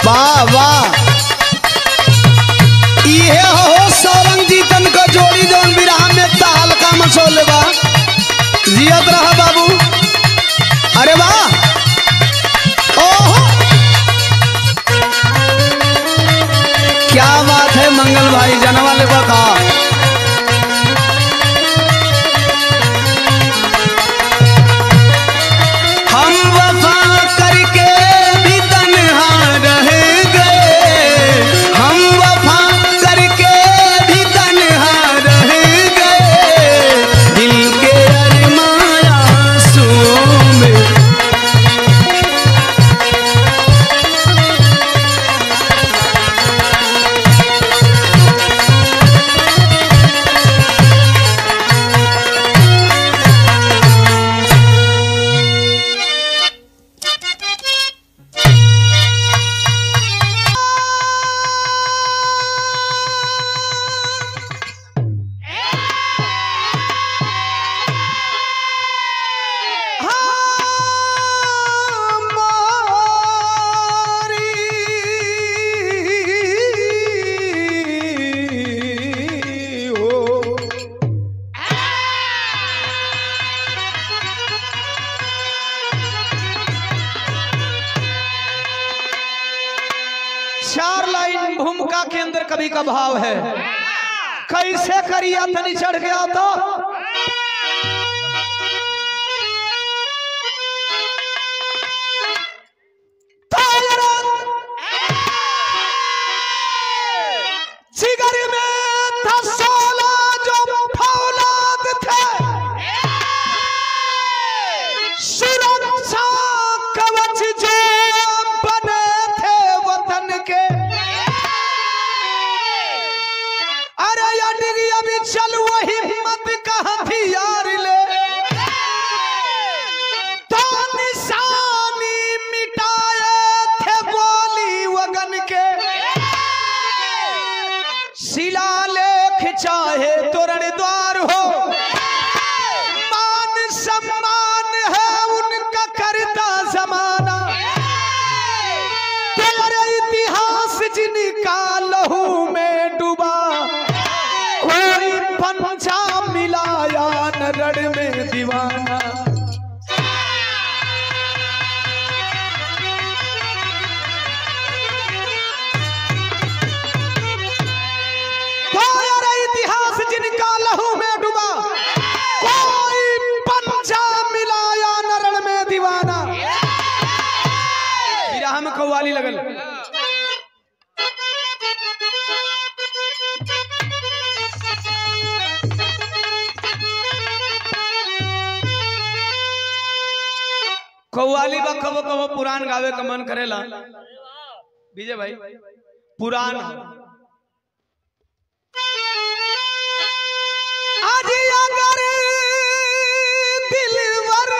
वाह वाह, ये हो सौरंग जीतन का जोड़ी जौन बिरहा में तहलका मचोले बा। जियत रहा बाबू। अरे वाह, ओहो क्या बात है मंगल भाई, जनवा ले बता। हम वफा करके भी तन्हा रह गए, हम वफा करके भी तन्हा रह गए, दिल के अरमान आंसुओं में। चार लाइन भूमिका के अंदर कवि का भाव है। कैसे करिया तनी चढ़ गया तो जिगर में था 16 जो फौलाद थे, सुरक्षा कवच जो बने थे वतन के। अरे यानी अभी चल वही हिम्मत का हथियार ले, तो निशानी मिटाए थे गोली वगन के। शिलालेख चाहे तोरण द्वार हो, मान सम्मान है उनका करता जमाना। तेरे इतिहास जिनका लहू में डूबा, कोई पंजा मिलाया न रण में दीवाना। इतिहास जिनका लहू में डूबा, कोई पंजा मिलाया न रण में दीवाना। विरह में कव्वाली लगल। कव्वाली बा कबो कबो पुराण गावे का मन करेला। विजय भाई पुराण आज अगर दिलवर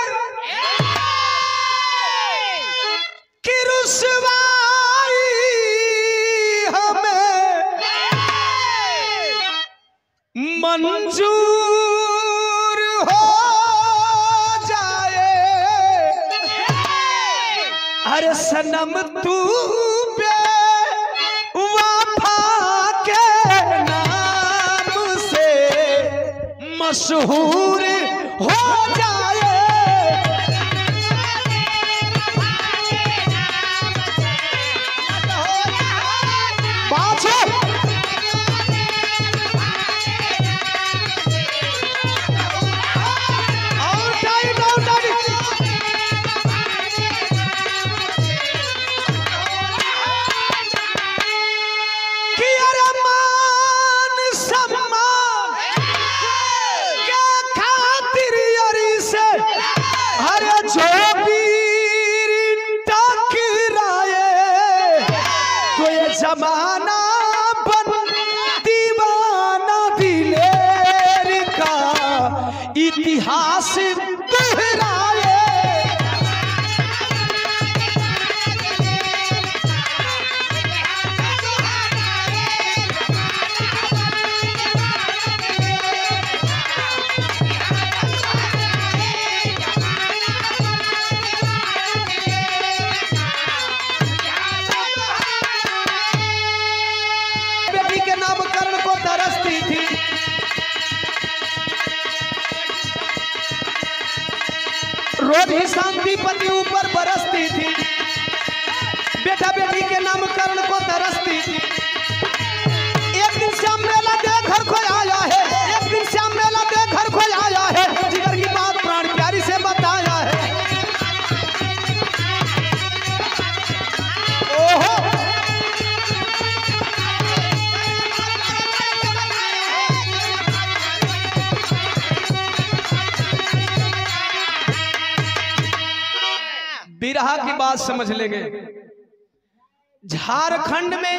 की रुसवाई हमें मंजूर हो जाए, अरे सनम तू मशहूर हो जाए। रोज ही शांति पति ऊपर बरसती थी, बेटा बेटी के नामकरण को तरसती थी। एक दिन श्याम मेला देख घर खोल आया है, एक दिन श्याम मेला देख घर खोल आया है, जिगर की बात प्राण प्यारी से बताया है। ओहो बिरहा की बात समझ लेंगे। झारखंड में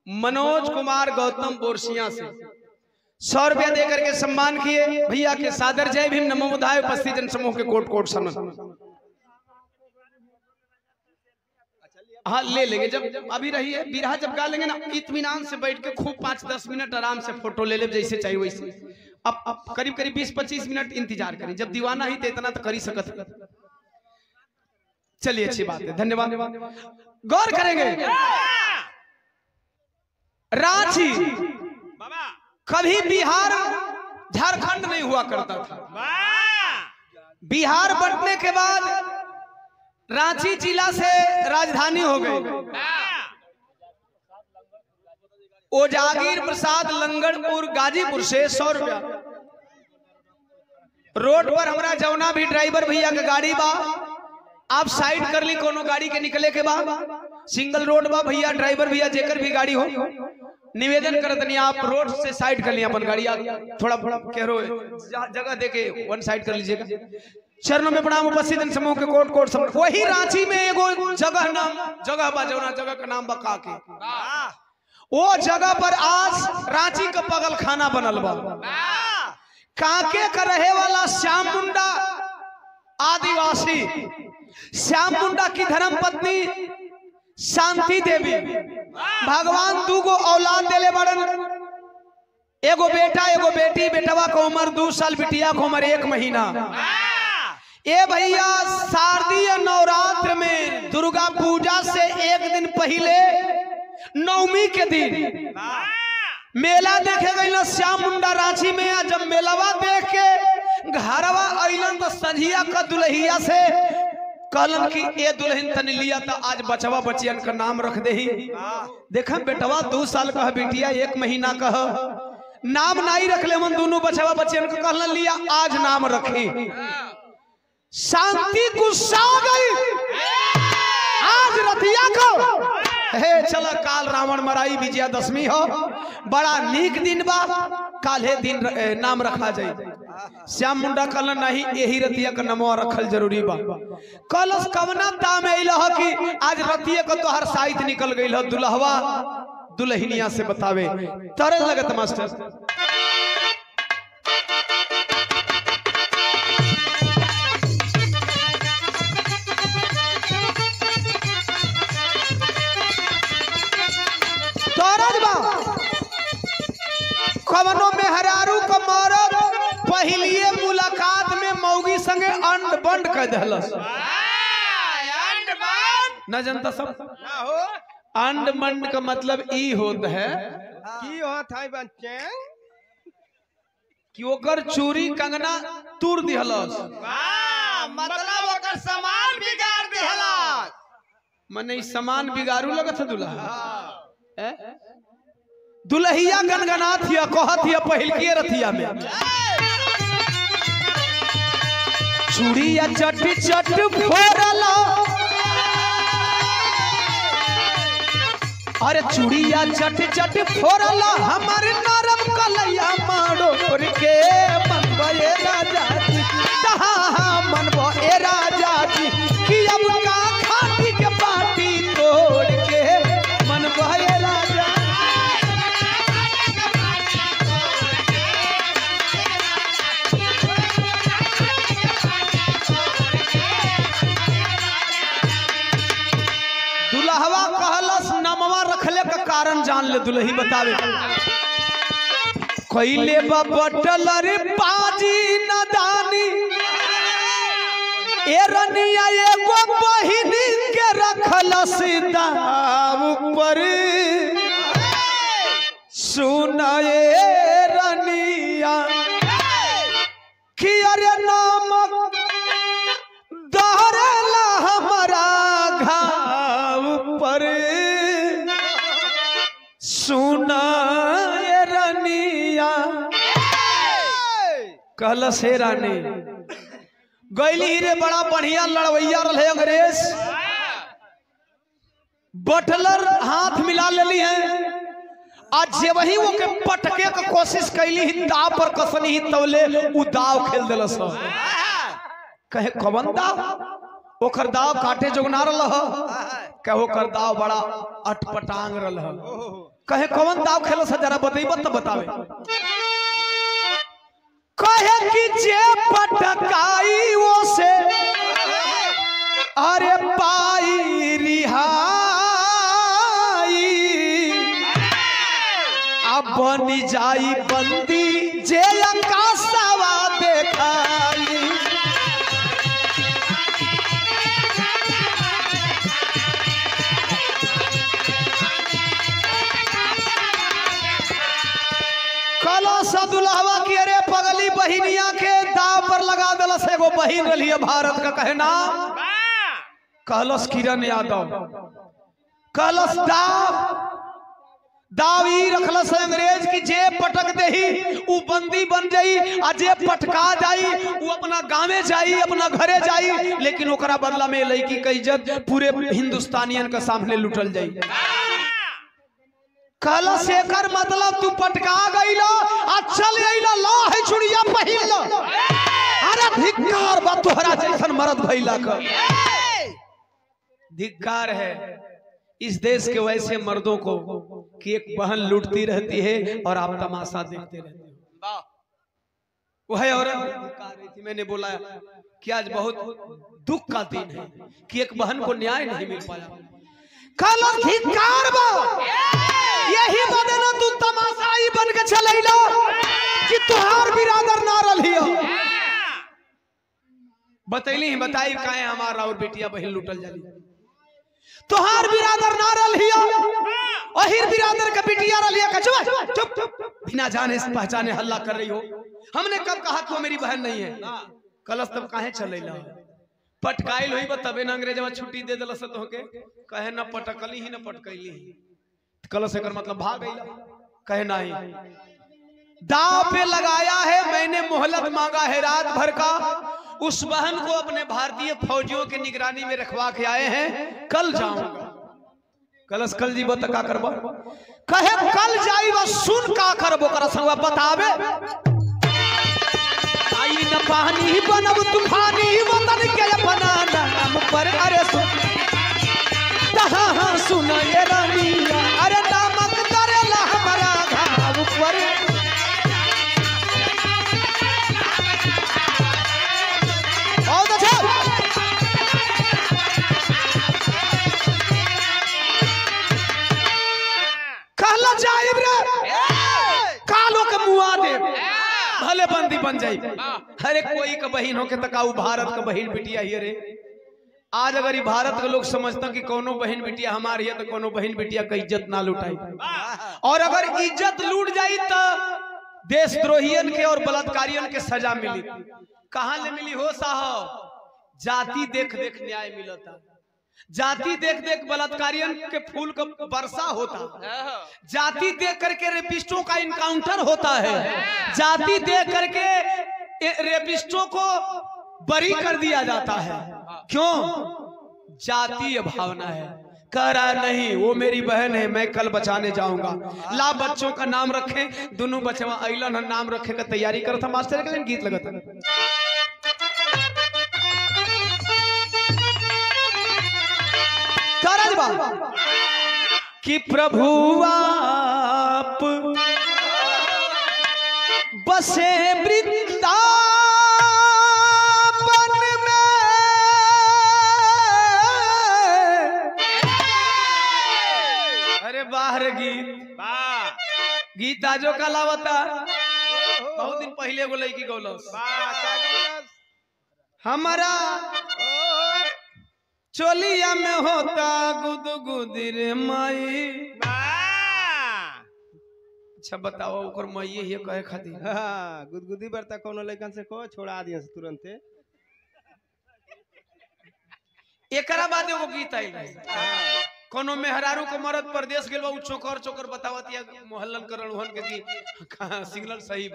मनोज कुमार गौतम बोरसिया से 100 रुपया देकर के सम्मान किए भैया के सादर जय भीम नमो बुद्धाय उपस्थित जनसमूह के कोट कोट सनम। हाँ ले लेंगे, जब अभी रही है बिरहा जब गा लेंगे ना इत्मीनान से बैठ के खूब 5-10 मिनट आराम से फोटो ले ले जैसे चाहिए वैसे। अब करीब करीब 20-25 मिनट इंतजार करें, जब दीवाना ही तो इतना तो कर ही सकत। चलिए अच्छी बात है, धन्यवाद। गौर करेंगे रांची कभी बिहार झारखंड नहीं हुआ करता था। बिहार बंटने के बाद रांची जिला से राजधानी हो गई। ओजागिर प्रसाद लंगड़पुर गाजीपुर से 100 रुपया। रोड पर हमारा जौना भी ड्राइवर भैया के गाड़ी बा, आप साइड कर ली कोनो गाड़ी के निकले के बाद। सिंगल रोड बा भैया, ड्राइवर भैया जेकर भी गाड़ी हो निवेदन करत नहीं आप रोड से साइड कर लिया अपन गाड़ी, थोड़ा कह रो जगह देके वन साइड कर लीजिएगा। चरणों में प्रणाम उपस्थित समूह के कोट कोट सब। वही रांची में एगो जगह बा जौना जगह का नाम बका के, वो जगह पर आज रांची का पगल खाना बनल बा। कांके का रहे वाला श्याम मुंडा आदिवासी, श्याम मुंडा की धर्म पत्नी शांति देवी, भगवान 2 गो औलाद देले बड़न, एगो बेटा एगो बेटी। बेटवा को उम्र 2 साल, बिटिया को उम्र 1 महीना। ए भैया शारदीय नवरात्र में दुर्गा पूजा से 1 दिन पहले नवमी के दिन मेला देखे गई ना श्याम मुंडा रांची में। जब मेलावा देख के घरवा अइलन तो संझिया का दुल्हिया से कहलन कि ए दुल्हन तन लिया तो आज बचवा बचियन का नाम रख दे ही। देखा बेटवा 2 साल का बिटिया 1 महीना का, नाम नहीं रख ले मन दोनों बचवा बचियन का कहलन लिया आज नाम रखी। शांति गुस्सा गई आज रतिया को हे चला काल रावण मराई विजयादशमी हो, बड़ा नीक दिन बा, काले दिन नाम रखा जाए। श्याम मुंडा कहलन नहीं यही रतिया का नमवा रखल जरूरी बा। कलस कवना दाम अइलह कि आज रतिया को तोहर साइथ निकल गइल ह, दुल्हवा दुल्हनिया से बतावे तरल लगत मास्टर। कवनो मेहरारू को मरद पहलिए मुलाकात में मौगी संगे अंड बंड कर दहलस। न जनता सब अंड मंड का मतलब ई होता है की होत है बच्चे कि ओकर चूड़ी कंगना तूर दिहलस, मतलब ओकर सामान बिगाड़ दिहलस। मने सामान बिगाड़ू लगत है दुल्हा। दुल्हिया गनगना थिया कहत हिया पहिलकी रथिया में चूड़िया चट चट फोड़ला, अरे चूड़िया चट चट फोड़ला हमारे नरम कलैया माड़ोर के मनबा ए राजा जी, मनबा ए राजा जी कि अब का खाटी के पाटी तोड़ के मनबा ए राजा। दुल्हवा कहलस नमवा रखले का कारण जान ले, दुल्ही बतावे कइले बटल रे पाजी नदानी ए रनिया एगो बहिनी के रखलस दाव पर सुनाए रनिया कहल से रानी गैली ही रे बड़ा बढ़िया लड़वैया रहे अंग्रेज बटलर हाथ मिला लेली है आज जे वही वो के पटके के कोशिश कैली ही दाव पर कसनी ही तवले उ दाव खेल देलस कहे कवन दाव ओकर दाव काटे जोगना रहल कहे ओकर दाव बड़ा अटपटांग रहल कहे कवन दाव खेलस जरा बतैबो त बतावे कहे कि जे पटकाई वो से अरे पाई रिहाई अब बनी जाई बंदी जे आकाशवा देखाई कला सदुल्लावा की अरे पगली बहिनिया के दाव पर लगा दिलस एगो बहिन रही भारत का कहना कहलस किरण यादव कहलस दावी रखलस अंग्रेज की जे पटक देही उ बंदी बन जाई आ जे पटका जाई उ अपना गांवे जाई अपना घरे जाई लेकिन ओकरा बदला में लड़की की इज्जत पूरे हिंदुस्तानियन के सामने लुटल जाई कहला शेखर मतलब तू पटका गईला आ चल गईला ला है चुड़िया पहिन लो अरे धिक्कार बा तोहरा जैसन मर्द भइला का धिक्कार है इस देश के वैसे मर्दों को कि एक बहन लूटती रहती है और आप तमाशा देखते रहते हो वह औरत धिक्कार रही थी मैंने बोला कि आज बहुत दुख का दिन है कि एक बहन को न्याय नहीं मिल पाया कहला धिक्कार बा यही बने ना तू तमाशाई बन के चलैला कि तुहार बिरादर ना रहियो बतैली ही बताई काहे हमारा और बेटिया बहन लूटल जाली तुहार बिरादर ना रहियो ओहिर बिरादर का बिटिया रलिया का चुप बिना जाने पहचाने हल्ला कर रही हो हमने कब कहा तू मेरी बहन नहीं है कलस तब काहे चलैला पटकाइल होई तबे ना अंग्रेजवा छुट्टी दे देलस तोहके कहे ना पटकली ही ना पटकैली कलश एकर मतलब भाग गईला कहे नहीं दाव पे लगाया है मैंने मोहलत मांगा है रात भर का उस बहन को अपने भारतीय फौजियों की निगरानी में रखवा के आए हैं कल जाऊंगा कलश कल जीवो त का करबो कहे कल जाइबो सुन का करबो कर संग बतावे आई न पानी बनब तूफानी वतन के अपना नाम पर अरे सुन सुन ये रानी अरे नामक करेला हमारा घाव पर बहुत अच्छा कहला जाइब रे कालो के मुआ दे भले बंदी बन जाई अरे कोई का बहन हो के तकाऊ भारत का बहन बिटिया ही रे आज अगर ये भारत के लोग समझता कि कोनो बहन बिटिया हमारी है तो कोनो बहन बिटिया का इज्जत ना लुटाई और अगर इज्जत लूट जाई तो देशद्रोहियन के और बलात्कारियन के सजा मिली कहां ले मिली हो साहब जाति देख देख न्याय मिलता जाति देख देख बलात्कारियन के फूल का वर्षा होता जाति देख करके रेपिस्टों का इनकाउंटर होता है जाति देख करके रेपिस्टों को बरी कर दिया जाता है क्यों जातीय भावना है कह रहा नहीं वो मेरी बहन है मैं कल बचाने जाऊंगा ला बच्चों का नाम रखें दोनों बच्चा अइलन नाम रखे का तैयारी करा था मास्टर के गीत लगा था कि प्रभु आप बसे वृंदावन में अरे बाहर गीत आजो का लावता बहुत दिन पहले एगो लड़की गौलस हमारा चोलिया में होता गुदगुदी रे माई अच्छा बताओ ओकर माई ये कहे खातिर हां गुदगुदी बरता कोनो लइकन से को छोड़ा दिया तुरंते एकरा बाद एगो गीत आई कोनो मेहरारू को मरद परदेश गेल बा उ चोकर चोकर बतावत या मोहल्लन करन उहन के की सिग्नल सही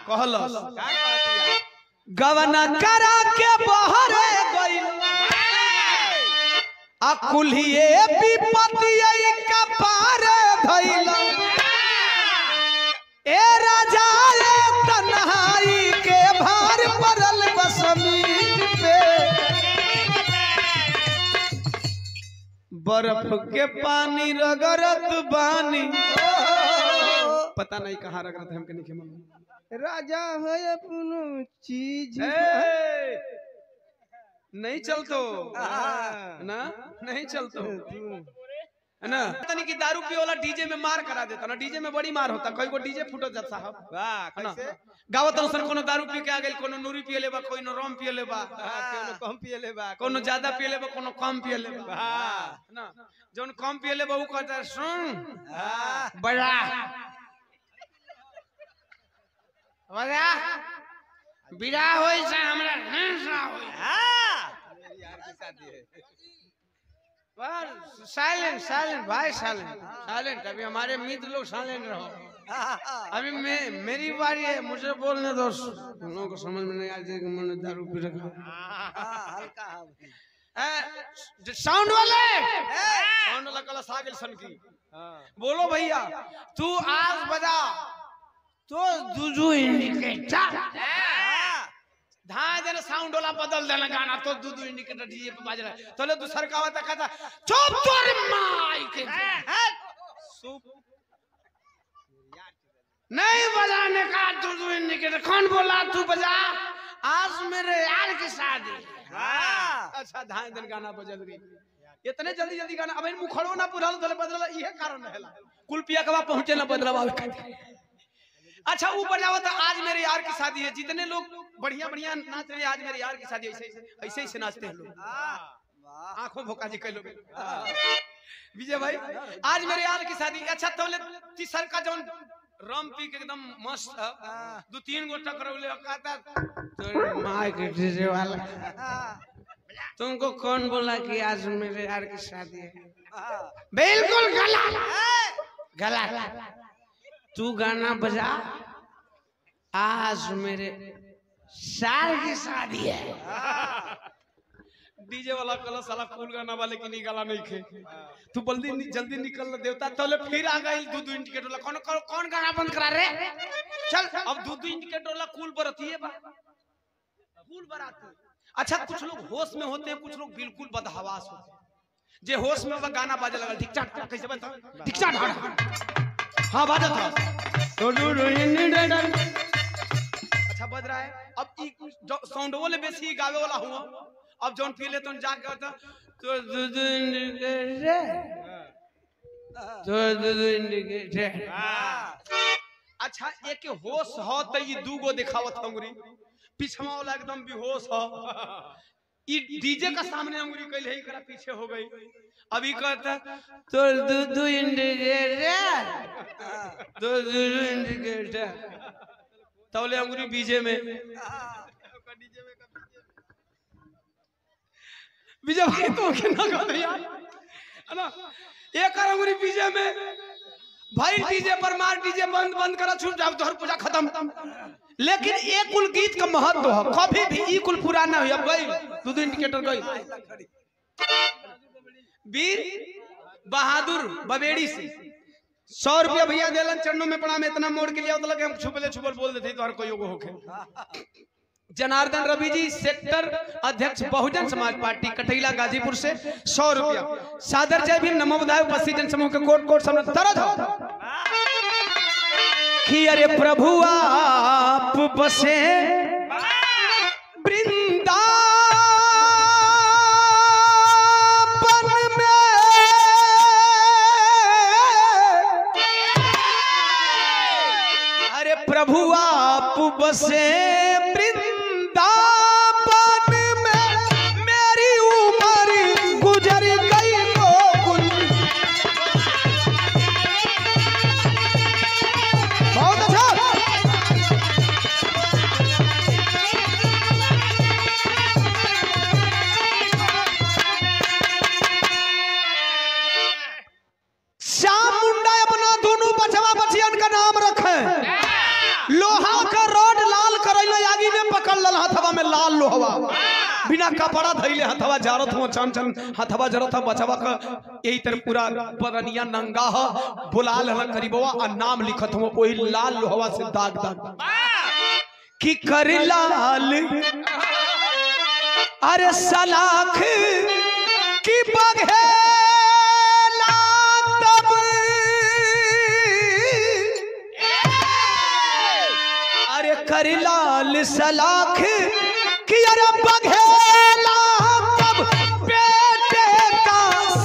कहलस का कहतिया गवना करा के बहरे गइल आ कुल्हिए विपतिया का पार धइल ए राजा ए तन्हाई के भार पड़ल बसमीत पे बर्फ के पानी रगड़त बानी पता नहीं कहाँ रगड़त है हमके नहीं मालूम राजा है अपनो चीज नहीं चलतो ना नहीं चलतो है ना तनी की दारू पिए वाला डीजे में मार करा देता ना डीजे में बड़ी मार होता कई को डीजे फूटो जात साहब वाह कैसे गावत अनुसार कोनो दारू पी के आ गेल कोनो नूरी पिए लेबा कोई नो रम पिए लेबा कोनो कम पिए लेबा कोनो ज्यादा पिए लेबा कोनो कम पिए लेबा वाह ना जोन कम पिए लेबा उ कहता सुन बड़ा बड़ा बिड़ा होई से हमरा हिंसा होई यार की शादी है पर साइलेंट साइलेंट भाई साइलेंट साइलेंट अभी हमारे मित्र लोग साइलेंट रहो अभी मेरी बारी है मुझे बोलने दो तुम लोगों को समझ में नहीं आ जाएगा मैंने दारू पी रखा हल्का साउंड वाला कला सागिल सन की बोलो भैया तू आज बजा तो दुजू इंडिकेटर धाए देना साउंड वाला बदल देना गाना तो दुजू इंडिकेटर डीजे पे बाज रहा है तो ले दूसर का होता कहता चुप तोरे माइक नहीं बजाने का दुजू इंडिकेटर कौन बोला तू बजा आज मेरे यार की शादी अच्छा धाए दिन गाना बजल रही इतने जल्दी जल्दी गाना अब मुखड़ो ना पुराल तो बदला ये कारण रहेला कुलपिया कबा पहुंचे ना बदलाव अच्छा वो बजावत आज मेरे यार की शादी है जितने लोग बढ़िया बढ़िया नाच रहे आज मेरे यार की शादी ऐसे ऐसे नाचते हैं लोग आंखों भोका जी कह लोग विजय भाई आज मेरे यार की शादी अच्छा तो तीसर का जो रम पी के एकदम मस्त दो तीन गो टकरौले कहता तो माय के डीजे वाला तुमको कौन बोला कि आज मेरे यार की शादी है बिल्कुल गलत गलत तू गाना बजा आज मेरे सार की शादी है डीजे वाला कल साला फूल गाना वाले की नहीं गाला नहीं खे तू जल्दी निकल देवता तो फिर आ गई दो इंडिकेटर वाला कौन गाना बंद करा रे चल अब दो इंडिकेटर वाला कूल बरती है कूल बराती अच्छा कुछ लोग होश में होते हैं कुछ लोग बिल्कुल बदहवास होते हैं जे होश में वो गाना बाजे लगा ठीक ठाक कैसे बता ठीक ठाक हाँ बाजा था अच्छा बज रहा है अब साउंड वाले बेसी गावे वाला हुआ अब जौन पी ले तो जाके तो अच्छा एक होश हो तो ये दूगो दिखावत अंगुरी पीछवा वाला एकदम बेहोश हो ई डीजे का सामने अंगुरी कइल है एकरा पीछे हो गई अभी कहता तो दू इंडिकेटर तो दू इंडिकेटर तौले अंगुरी बीजे में विजय भाई तो के ना कर यार है ना एक अंगुरी बीजे में भाई डीजे पर मार डीजे बंद करा छूट जाओ तोहर पूजा खत्म लेकिन एक कुल गीत का महत्व है कभी भी ई कुल पुराना हो अब गई दो इंडिकेटर गई वीर बहादुर बबेड़ी से 100 रुपया भैया देलन चरणों में प्रणाम इतना मोड़ के लिया मतलब हम छुपल बोल देते तो हर कोई होके जनार्दन रवि जी सेक्टर अध्यक्ष बहुजन समाज पार्टी कटैला गाजीपुर से 100 रुपया सादर जय भीम नमो बुधाय उपस्थित जन समूह के कोट कोट समझ तरह था कि अरे प्रभु आप बसे वृंदावन में अरे प्रभु आप बसे बिना कपड़ा धइले हथवा जारत हो चन चन हथवा जरत बचवा का यही तरह पूरा बदनिया नंगा ह बुलाल हल करीबवा आ नाम लिखत हो ओही लाल लोहवा से दाग दाग कि कर लाल अरे सलाख की बघेला तब अरे कर लाल सलाख की अरे बघेला तब बेटे का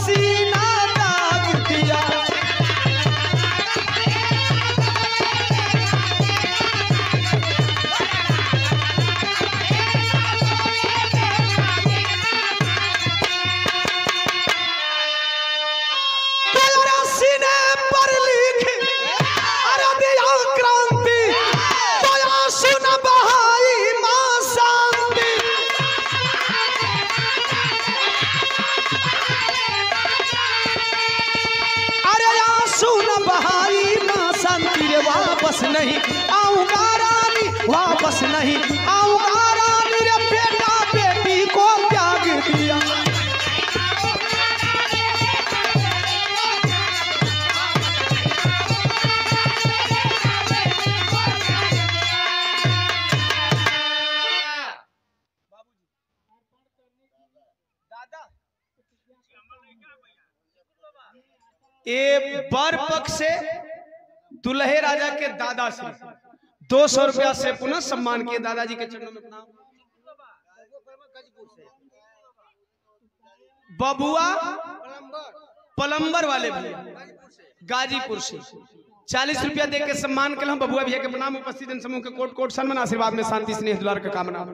सीना दाग दिया वापस नहीं आऊंगा रानी वापस नहीं आऊंगा रानी रे बेटा बेटी को त्याग दिया ये बर पक्ष से दुल्हे राजा के दादा से 200 रुपया से पुनः सम्मान किए दादाजी के चरणों में प्रणाम। बबुआ पलंबर वाले भैया गाजीपुर से 40 रुपया दे के सम्मान के हम बबुआ भैया के प्रणाम। उपस्थित जन समूह के कोट कोट सम्मान आशीर्वाद में शांति स्नेह दुलार का कामना।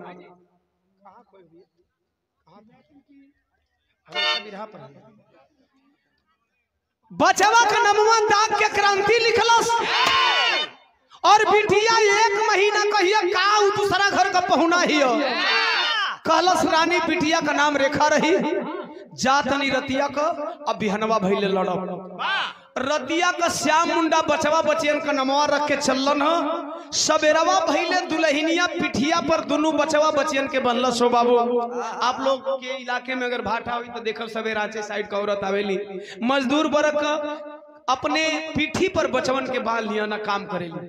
बचवा का नमवा दाग के क्रांति लिखलस और बिटिया 1 महीना कहिया का दूसरा घर का पहुना ही कहलस रानी बिटिया का नाम रेखा रही जातनी रतिया का अब बिहनवा भइले लड़ब रतिया का श्याम मुंडा बचवा बचियन का नमवा रख के चलन ह सबेरवा भइले दुल्हनिया पिठिया पर दोनों बचवा बचियन के बनलस हो बाबू। आप लोग के इलाके में अगर भाटा हुई तो देखब सबेराचे साइड का औरत आवेली मजदूर वर्ग अपने पीठी पर बचवन के बांध लिया ना काम करेली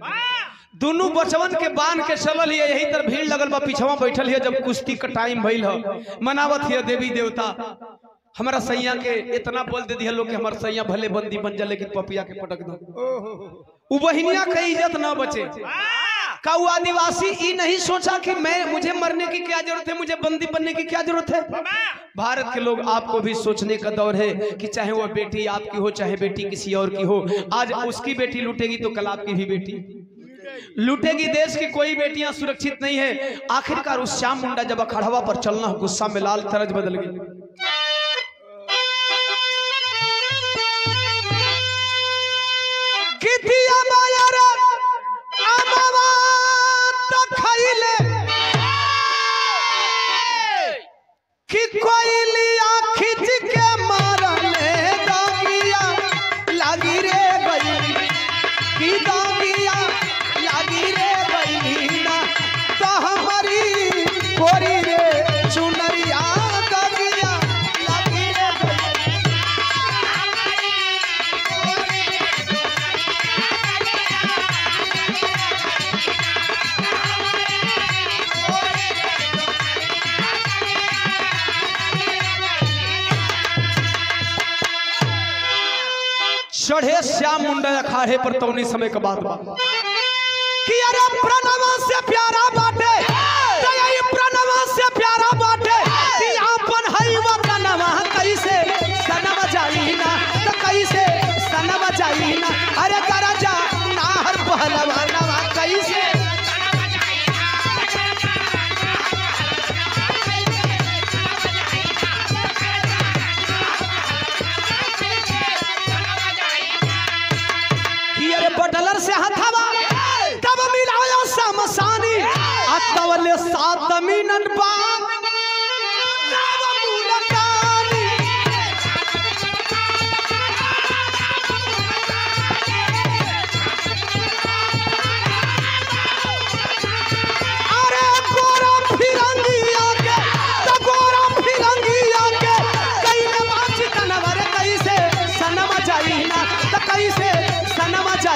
दोनों बचवन के बांध के चलल है यही तरह भीड़ लगल बा पीछवा बैठल है जब कुश्ती का टाइम भइल ह मनावत है देवी देवता हमारा सैया के इतना बोल दे दिया लोग कि हमारा सैया भले बंदी बन जा लेकिन पपिया के पटक दो बहनिया का इज्जत ना बचे का वो आदिवासी ये नहीं सोचा कि मुझे मरने की क्या जरूरत है मुझे बंदी बनने की क्या जरूरत है। भारत के लोग आपको भी सोचने का दौर है कि चाहे वह बेटी आपकी हो चाहे बेटी किसी और की हो आज उसकी बेटी लूटेगी तो कल आपकी भी बेटी लूटेगी। देश की कोई बेटियां सुरक्षित नहीं है। आखिरकार उस श्याम मुंडा जब अखाड़वा पर चलना गुस्सा में लाल तरज बदल गई। चढ़े श्याम मुंडा अखाड़े पर तौनी समय का बात कि अरे प्रणवा से प्यारा बाटे ये प्रणवा से प्यारा बाटे कि आपन हई व प्रणवा कैसे सनम जाईना तो कैसे सनम जाईना अरे दरजा ना हर पहलवानवा कैसे बटलर से हथवा तब मिलाया समसानी अतवले 7 मिनट बाद अरे गोरा फिरंगिया के तो गोरा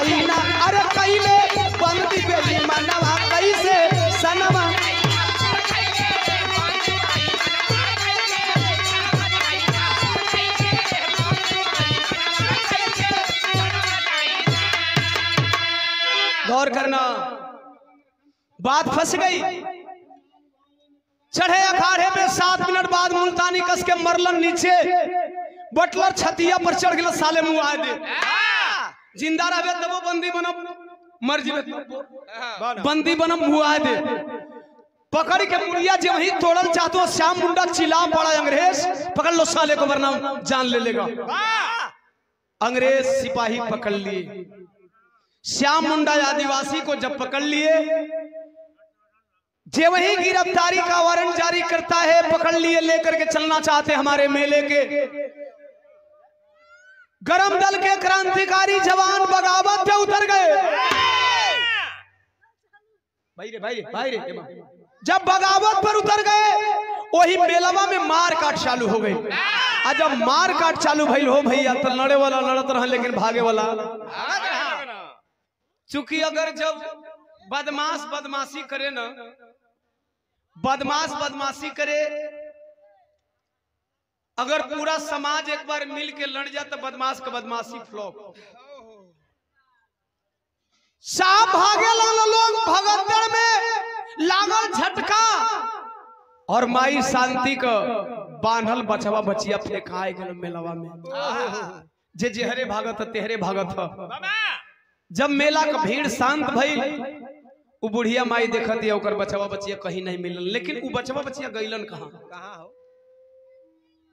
आई ना अरे कैले बंदी बेली मनवा कैसे सनवा गौर करना बात फंस गई। चढ़े अखाड़े में 7 मिनट बाद मुल्तानी कस के मरलन नीचे बटलर छतिया पर चढ़ गया साले मुआ दे जिंदा रहे तब बंदी बनब मर जीवे बंदी बनब मुआ दे पकड़ के मुड़िया जब ही तोड़ल चाहतो श्याम मुंडा चिल्ला पड़ा अंग्रेज पकड़ लो साले को वरना जान ले लेगा। अंग्रेज सिपाही पकड़ लिए श्याम मुंडा आदिवासी को जब पकड़ लिए जे वही गिरफ्तारी का वारंट जारी करता है पकड़ लिए लेकर के चलना चाहते हमारे मेले के गरम दल के क्रांतिकारी जवान बगावत पे उतर गए। भाई रे जब बगावत पर उतर गए वही मेलवा में मार काट चालू हो गई। और जब मार काट चालू भइल हो भैया तो लड़े वाला लड़त रहा लेकिन भागे वाला चूंकि अगर जब बदमाश बदमाशी करे ना बदमाश बदमाशी करे अगर पूरा समाज एक बार मिल के लड़ जाए तो बदमाश का बदमाशी फ्लॉप। साहब भागे लोग भगदड़ में लागल झटका और माई शांति का बांधल बचवा बचिया फेंकाए गए मेलवा में जे जेहरे भागत तेहरे भागत। जब मेला का भीड़ शांत भइल उ बुढ़िया माई देखत है ओकर बचवा बचिया कहीं नहीं मिलल लेकिन उ बचवा बचिया गइलन कहां हो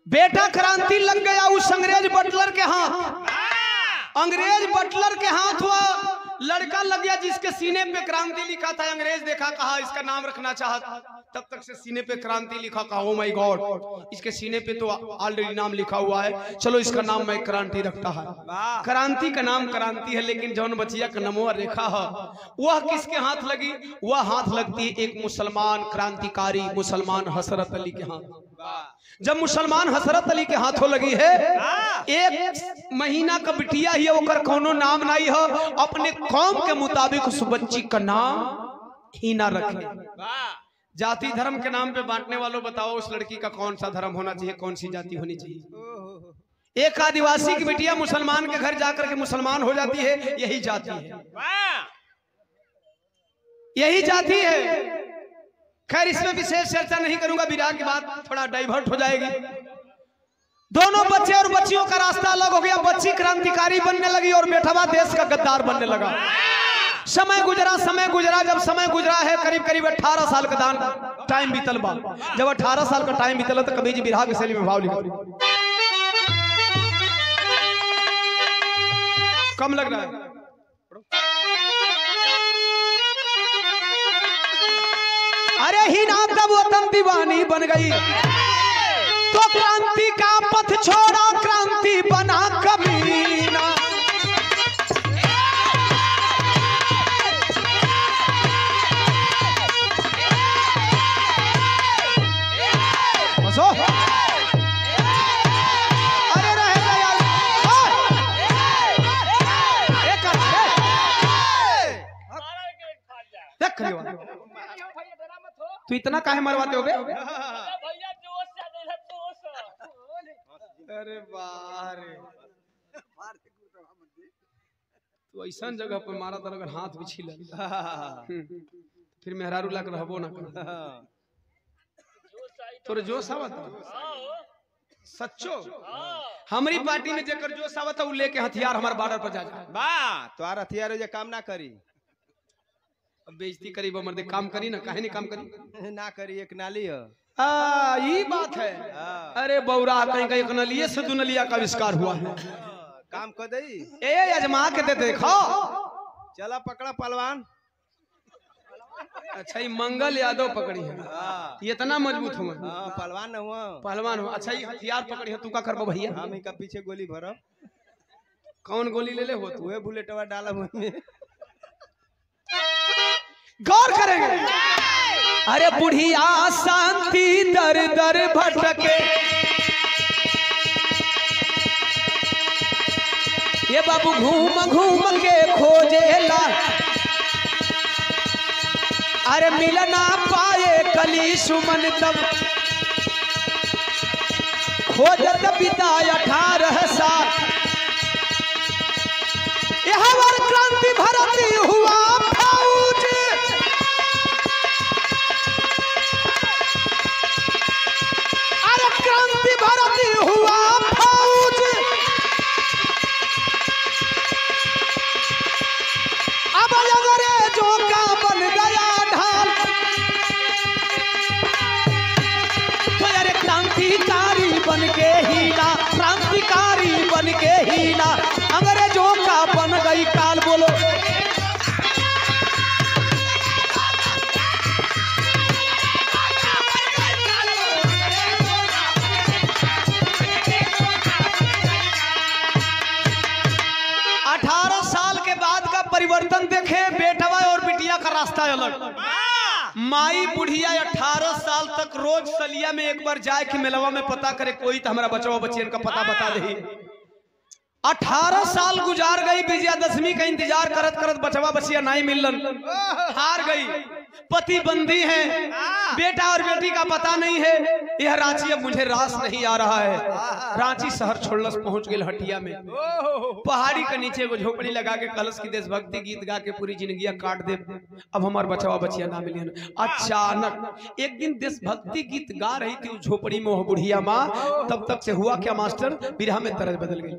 बेटा क्रांति लग गया उस अंग्रेज बटलर के हाथ। अंग्रेज बटलर के हाथ हुआ लड़का लग गया जिसके सीने पे क्रांति लिखा था। अंग्रेज देखा कहा इसका नाम रखना चाहता तब तक से सीने पे क्रांति लिखा कहा ओ माय गॉड इसके सीने पे तो ऑलरेडी नाम लिखा हुआ है चलो इसका नाम मैं क्रांति रखता है। क्रांति का नाम क्रांति है लेकिन जौन बचिया का नमोआ रेखा है वह किसके हाथ लगी वह हाथ लगती है एक मुसलमान क्रांतिकारी मुसलमान हसरत अली के हाथ। जब मुसलमान हसरत अली के हाथों लगी है 1 महीना का बिटिया ही ओकर कोनो नाम नहीं हो अपने कौम के मुताबिक उस बच्ची का नाम ही ना रखे। जाति धर्म के नाम पे बांटने वालों बताओ उस लड़की का कौन सा धर्म होना चाहिए कौन सी जाति होनी चाहिए। एक आदिवासी की बिटिया मुसलमान के घर जाकर के मुसलमान हो जाती है यही जाति है यही जाति है। खैर इसमें विशेष चर्चा नहीं करूंगा विराह की बात थोड़ा डाइवर्ट हो जाएगी। दोनों बच्चे और बच्चियों का रास्ता अलग हो गया। बच्ची क्रांतिकारी बनने लगी और बेटवा देश का गद्दार बनने लगा। समय गुजरा जब समय गुजरा है करीब करीब 18 साल का टाइम बीतल बा। जब 18 साल का टाइम बीतल तो कभी जी बिरहा के शैली में भाव लिखा कम लग रहा है। अरे ही ना तब वतन दीवानी बन गई तो क्रांति का पथ छोड़ा क्रांति बना कमीना। बसो अरे रहे देख तू इतना काहे मरवाते हो बे? अरे बारे तू ऐसा जगह पर मारा तर अगर हाथ बिछी फिर मेहरारू लाकर रहबो ना कर तोरे जोश आवत सच्चो। हमारी पार्टी में जेकर जोश आवत उ लेके हथियार हमारे बॉर्डर पर जा बा तोहार हथियार जे काम ना करी बेइज्जती करी मर्दे काम करी ना काहे नहीं काम करी ना करी एक नाली है ये बात है। अरे बौरा कहीं कहीं एक नलिये से 2 नलिया का आविष्कार हुआ है काम कर दई ए अजमा के दे देखो चला पकड़ा पहलवान। अच्छा ये मंगल यादव पकड़ी है ये इतना मजबूत हुआ पहलवान न हुआ पहलवान हो। अच्छा ये हथियार पकड़ी है तू का करबो भैया हम इनका पीछे गोली भरब। कौन गोली ले ले हो तू वे बुलेटवा डाला मुंह में गौर करेंगे। अरे बुढ़िया शांति दर दर भटके ये बाबू घूम घूम के खोजेला, अरे मिल ना पाए कली सुमन तब, खोजत पिता 18 साल, यह वर क्रांति भरती हुआ फौज, अरे क्रांति भरती हुआ फौज, अब अंग्रेजों का बन गया ढाल, तो अरे क्रांतिकारी बन के हीना, क्रांतिकारी बन के हीना, अंग्रेजों का बन गई काल। बोलो 18 साल के बाद का परिवर्तन देखे, बेटवा और बिटिया का रास्ता अलग। माई बुढ़िया 18 साल तक रोज सलिया में एक बार जाए कि मेलवा में पता करे कोई तो हमारा बचवा बच्चियन का पता बता दे। 18 साल गुजार गई, विजयादशमी का इंतजार करत करत बचवा बचिया नहीं मिलन, हार गई। पति बंदी है, बेटा और बेटी का पता नहीं है। यह रांची अब मुझे रास नहीं आ रहा है। रांची शहर छोड़लस, पहुंच गई हटिया में। पहाड़ी के नीचे वो झोपड़ी लगा के कलश की देशभक्ति गीत गा के पूरी जिंदगी काट दे। अब हमारे बचवा बचिया ना मिलियन। अचानक एक दिन देशभक्ति गीत गा रही थी उस झोपड़ी में वो बुढ़िया माँ। तब तक से हुआ क्या मास्टर, बिरहा में तरज बदल गई।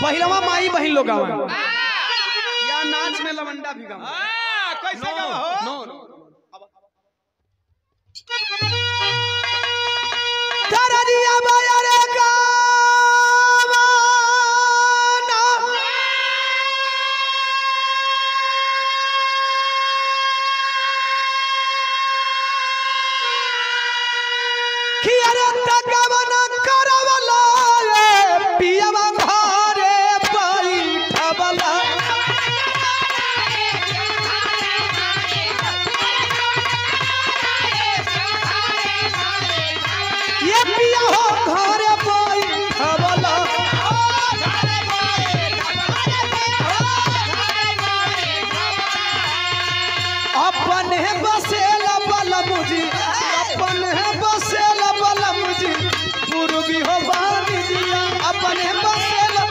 पहिलवा माई बहन लोग गावा या नाच में लवंडा भी गावा। कैसे गावा हो? नो नो तररिया बायरे गावा ना, कि अरे तगवना करवला पियवा घरे बैठवला, ये पिया हो घरे बैठवला, अपने बसेला बलमुजी, अपने बसेला बलमुजी, पूर्वी हो बानी दिया, अपने बसेला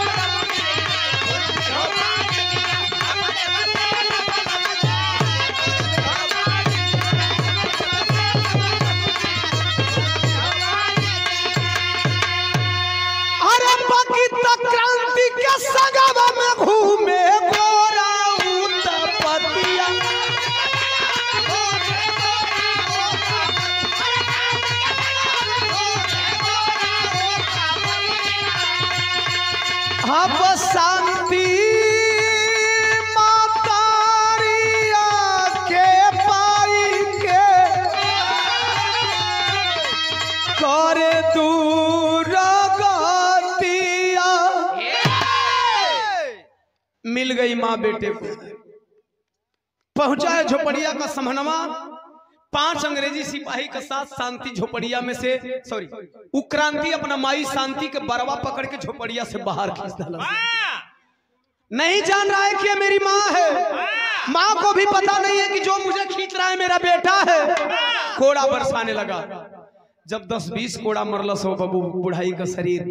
अरे बाकी तक क्रांति के सगवा में घूमे गोरा उत्पतिया, अब शांति मातारिया के पाई के करे दूर गतिया। मिल गई माँ बेटे को, पहुंचा है झोपड़िया का समहनवा। 5 अंग्रेजी सिपाही के साथ शांति झोपड़िया में से सॉरी उक्रांति अपना माई शांति के बरवा पकड़ के झोपड़िया से बाहर खींच डाला। नहीं जान रहा है कि ये मेरी माँ है। माँ को भी पता नहीं है कि जो मुझे खींच रहा है मेरा बेटा है। कोड़ा बरसाने लगा। जब 10-20 कोड़ा मरलस हो बबू बुढ़ाई का शरीर,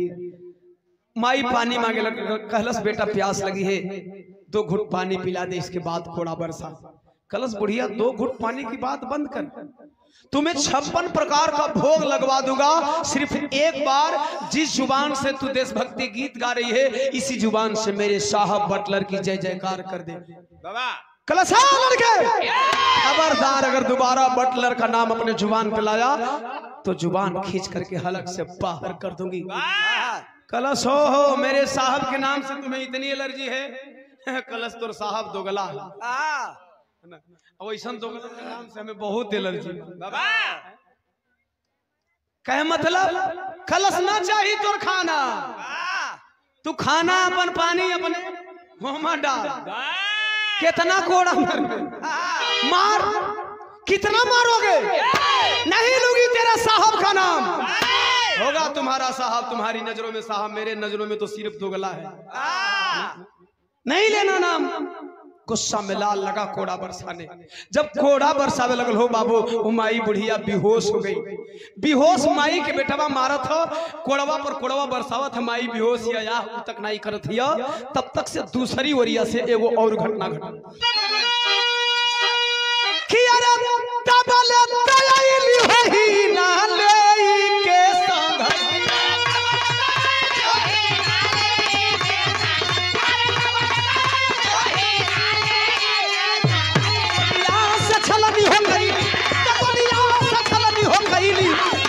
माई पानी मांगे लगा। कहलस बेटा प्यास लगी है, 2 घुट पानी पिला दे, इसके बाद कोड़ा बरसा। कलश बुढ़िया 2 घुट पानी की बात बंद कर, तुम्हें 56 प्रकार का भोग लगवा दूंगा, सिर्फ एक बार जिस जुबान से तू देशभक्ति गीत गा रही है इसी जुबान से मेरे साहब बटलर की जय जयकार कर दे। बाबा कलश लड़के खबरदार, अगर दोबारा बटलर का नाम अपने जुबान पे लाया तो जुबान खींच करके हलक से बाहर कर दूंगी। कलश हो मेरे साहब के नाम से तुम्हें इतनी एलर्जी है? कलश तो साहब दोगला वैसा दोगला के नाम से हमें बहुत एलर्जी। बाबा कहे मतलब कलश ना चाहिए तोर खाना, तू खाना अपन पानी अपने मुंह डाल। कितना कोड़ा मार, कितना मारोगे? नहीं लूंगी तेरा साहब का नाम। होगा तुम्हारा साहब तुम्हारी नजरों में साहब, मेरे नजरों में तो सिर्फ दोगला है। नहीं लेना नाम। गुस्सा में लाल लगा कोड़ा बरसाने। जब कोड़ा बरसावे लगल हो बाबू, वो माई बुढ़िया बेहोश हो गई। बेहोश माई के बेटवा मारत हो, कोड़वा पर कोड़वा बरसावत है, माई बेहोश या तक नहीं करत हिया। तब तक से दूसरी ओरिया से एगो और घटना घटल।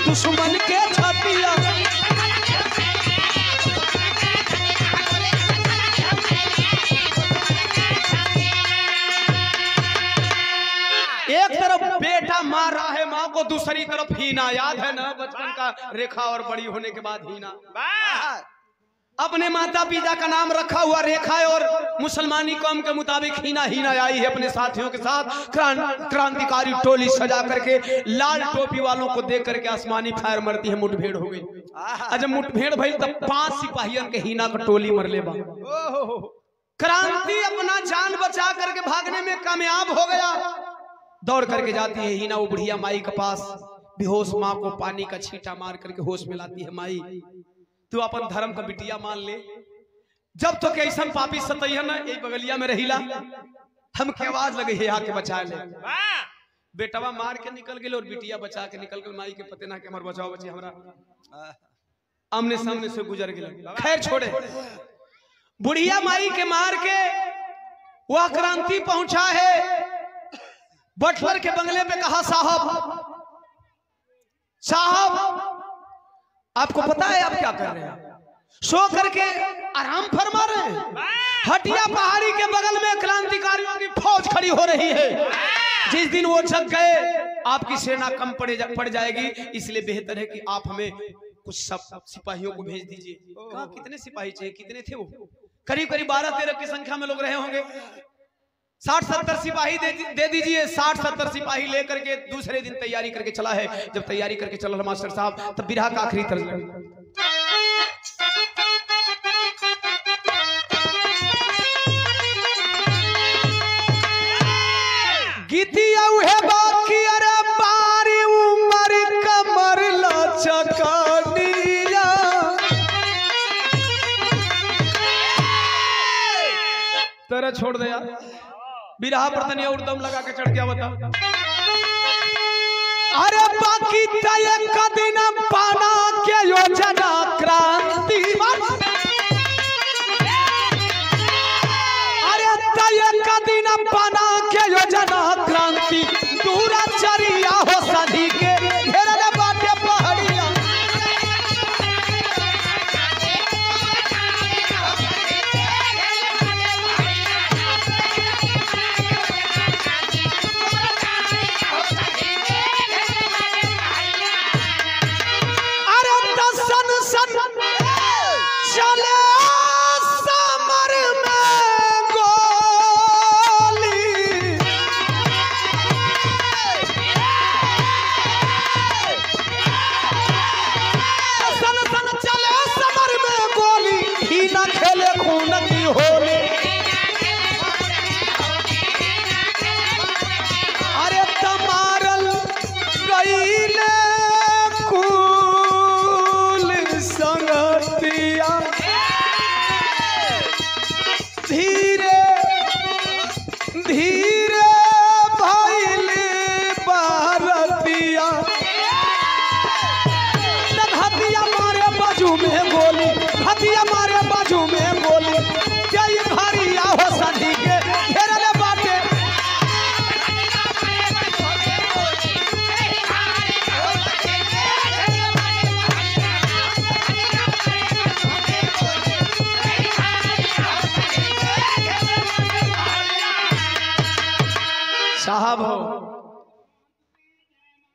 दुश्मन के छतिया एक तरफ बेटा मार रहा है माँ को, दूसरी तरफ हीना। याद है ना बचपन का रेखा, और बड़ी होने के बाद हीना। अपने माता पिता का नाम रखा हुआ रेखा है, और मुसलमानी कौम के मुताबिक हीना आई है अपने साथियों के साथ। क्रांतिकारी टोली सजा करके लाल टोपी वालों को देख करके आसमानी फायर मरती है। मुठभेड़ हो गई। जब मुठभेड़ भई तब 5 सिपाहियों के हीना का टोली मर ले बा। क्रांति अपना जान बचा करके भागने में कामयाब हो गया। दौड़ करके जाती है हीना वो बुढ़िया माई के पास। बेहोश माँ को पानी का छींटा मार करके होश में लाती है। माई तू अपन धर्म का बिटिया मान ले, जब तो कैसा पापी सतैया ना एक बगलिया में रहिला, हम के आवाज लगे है आके बचा ले। बेटवा मार के निकल गए और बिटिया बचा के निकल गए। माई के पते ना के हमार बचाओ बच्चे हमरा आमने सामने से गुजर गए। खैर छोड़े, बुढ़िया माई के मार के वह क्रांति पहुंचा है। बटलर के बंगले पे कहा साहब साहब आपको पता है आप क्या कर रहे हैं? सो करके आराम फरमा रहे हैं। हटिया पहाड़ी के बगल में क्रांतिकारियों की फौज खड़ी हो रही है। जिस दिन वो जग गए आपकी सेना कम पड़ जाएगी, इसलिए बेहतर है कि आप हमें कुछ सब सिपाहियों को भेज दीजिए। कहा कितने सिपाही चाहिए? कितने थे वो? करीब करीब 12-13 की संख्या में लोग रहे होंगे। 60-70 सिपाही दे दीजिए। 60-70 सिपाही लेकर के दूसरे दिन तैयारी करके चला है। जब तैयारी करके चला मास्टर साहब, तब बिरहा का आखिरी तर्ज लगा। गीतिया उहे बाकी अरे बारी उमर कमर लचकनिया तेरा छोड़ दे यार। बिरहा पर तनिया और दम लगा के चढ़ गया बता। अरे बाकी तय कदिन पाना के योजना क्रांति, अरे तय कदिन पाना के योजना क्रांति, दूरा चरिया हो सधी के घेरले बाटे पहाड़िया। साहब हो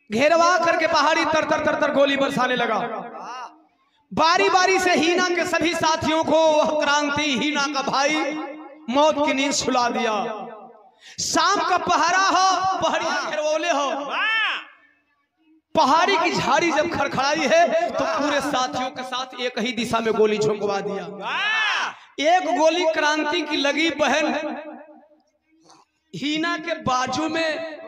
घेरवा करके पहाड़ी तर तर तर तर गोली बरसाने लगा। बारी बारी से हीना के सभी साथियों को वह क्रांति हीना का भाई मौत की नींद सुला दिया। शाम का पहरा हो, पहाड़ियां घेरवोले हो, पहाड़ी की झाड़ी जब खड़खड़ाई है तो पूरे साथियों के साथ एक ही दिशा में गोली झोंकवा दिया। एक गोली क्रांति की लगी बहन हीना के बाजू में,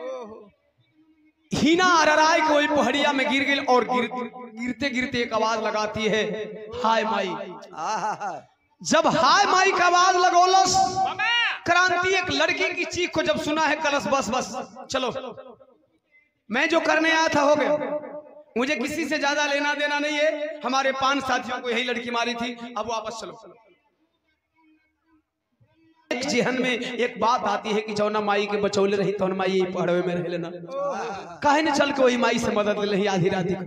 हीना अरराय के वही पहाड़िया में गिर गई और गिरते गिरते एक आवाज लगाती है, हाय माई। जब हाय माई का आवाज लगोलस क्रांति एक लड़की की चीख को जब सुना है, कलश बस बस चलो, मैं जो करने आया था हो गया, मुझे किसी से ज्यादा लेना देना नहीं है। हमारे 5 साथियों को यही लड़की मारी थी, अब वापस चलो। एक जेहन में एक बात आती है कि जौना माई के बचौले रही तो माई यही पहाड़वे में रह लेना, काहे न चल के वही माई से मदद ले रही आधी रात को।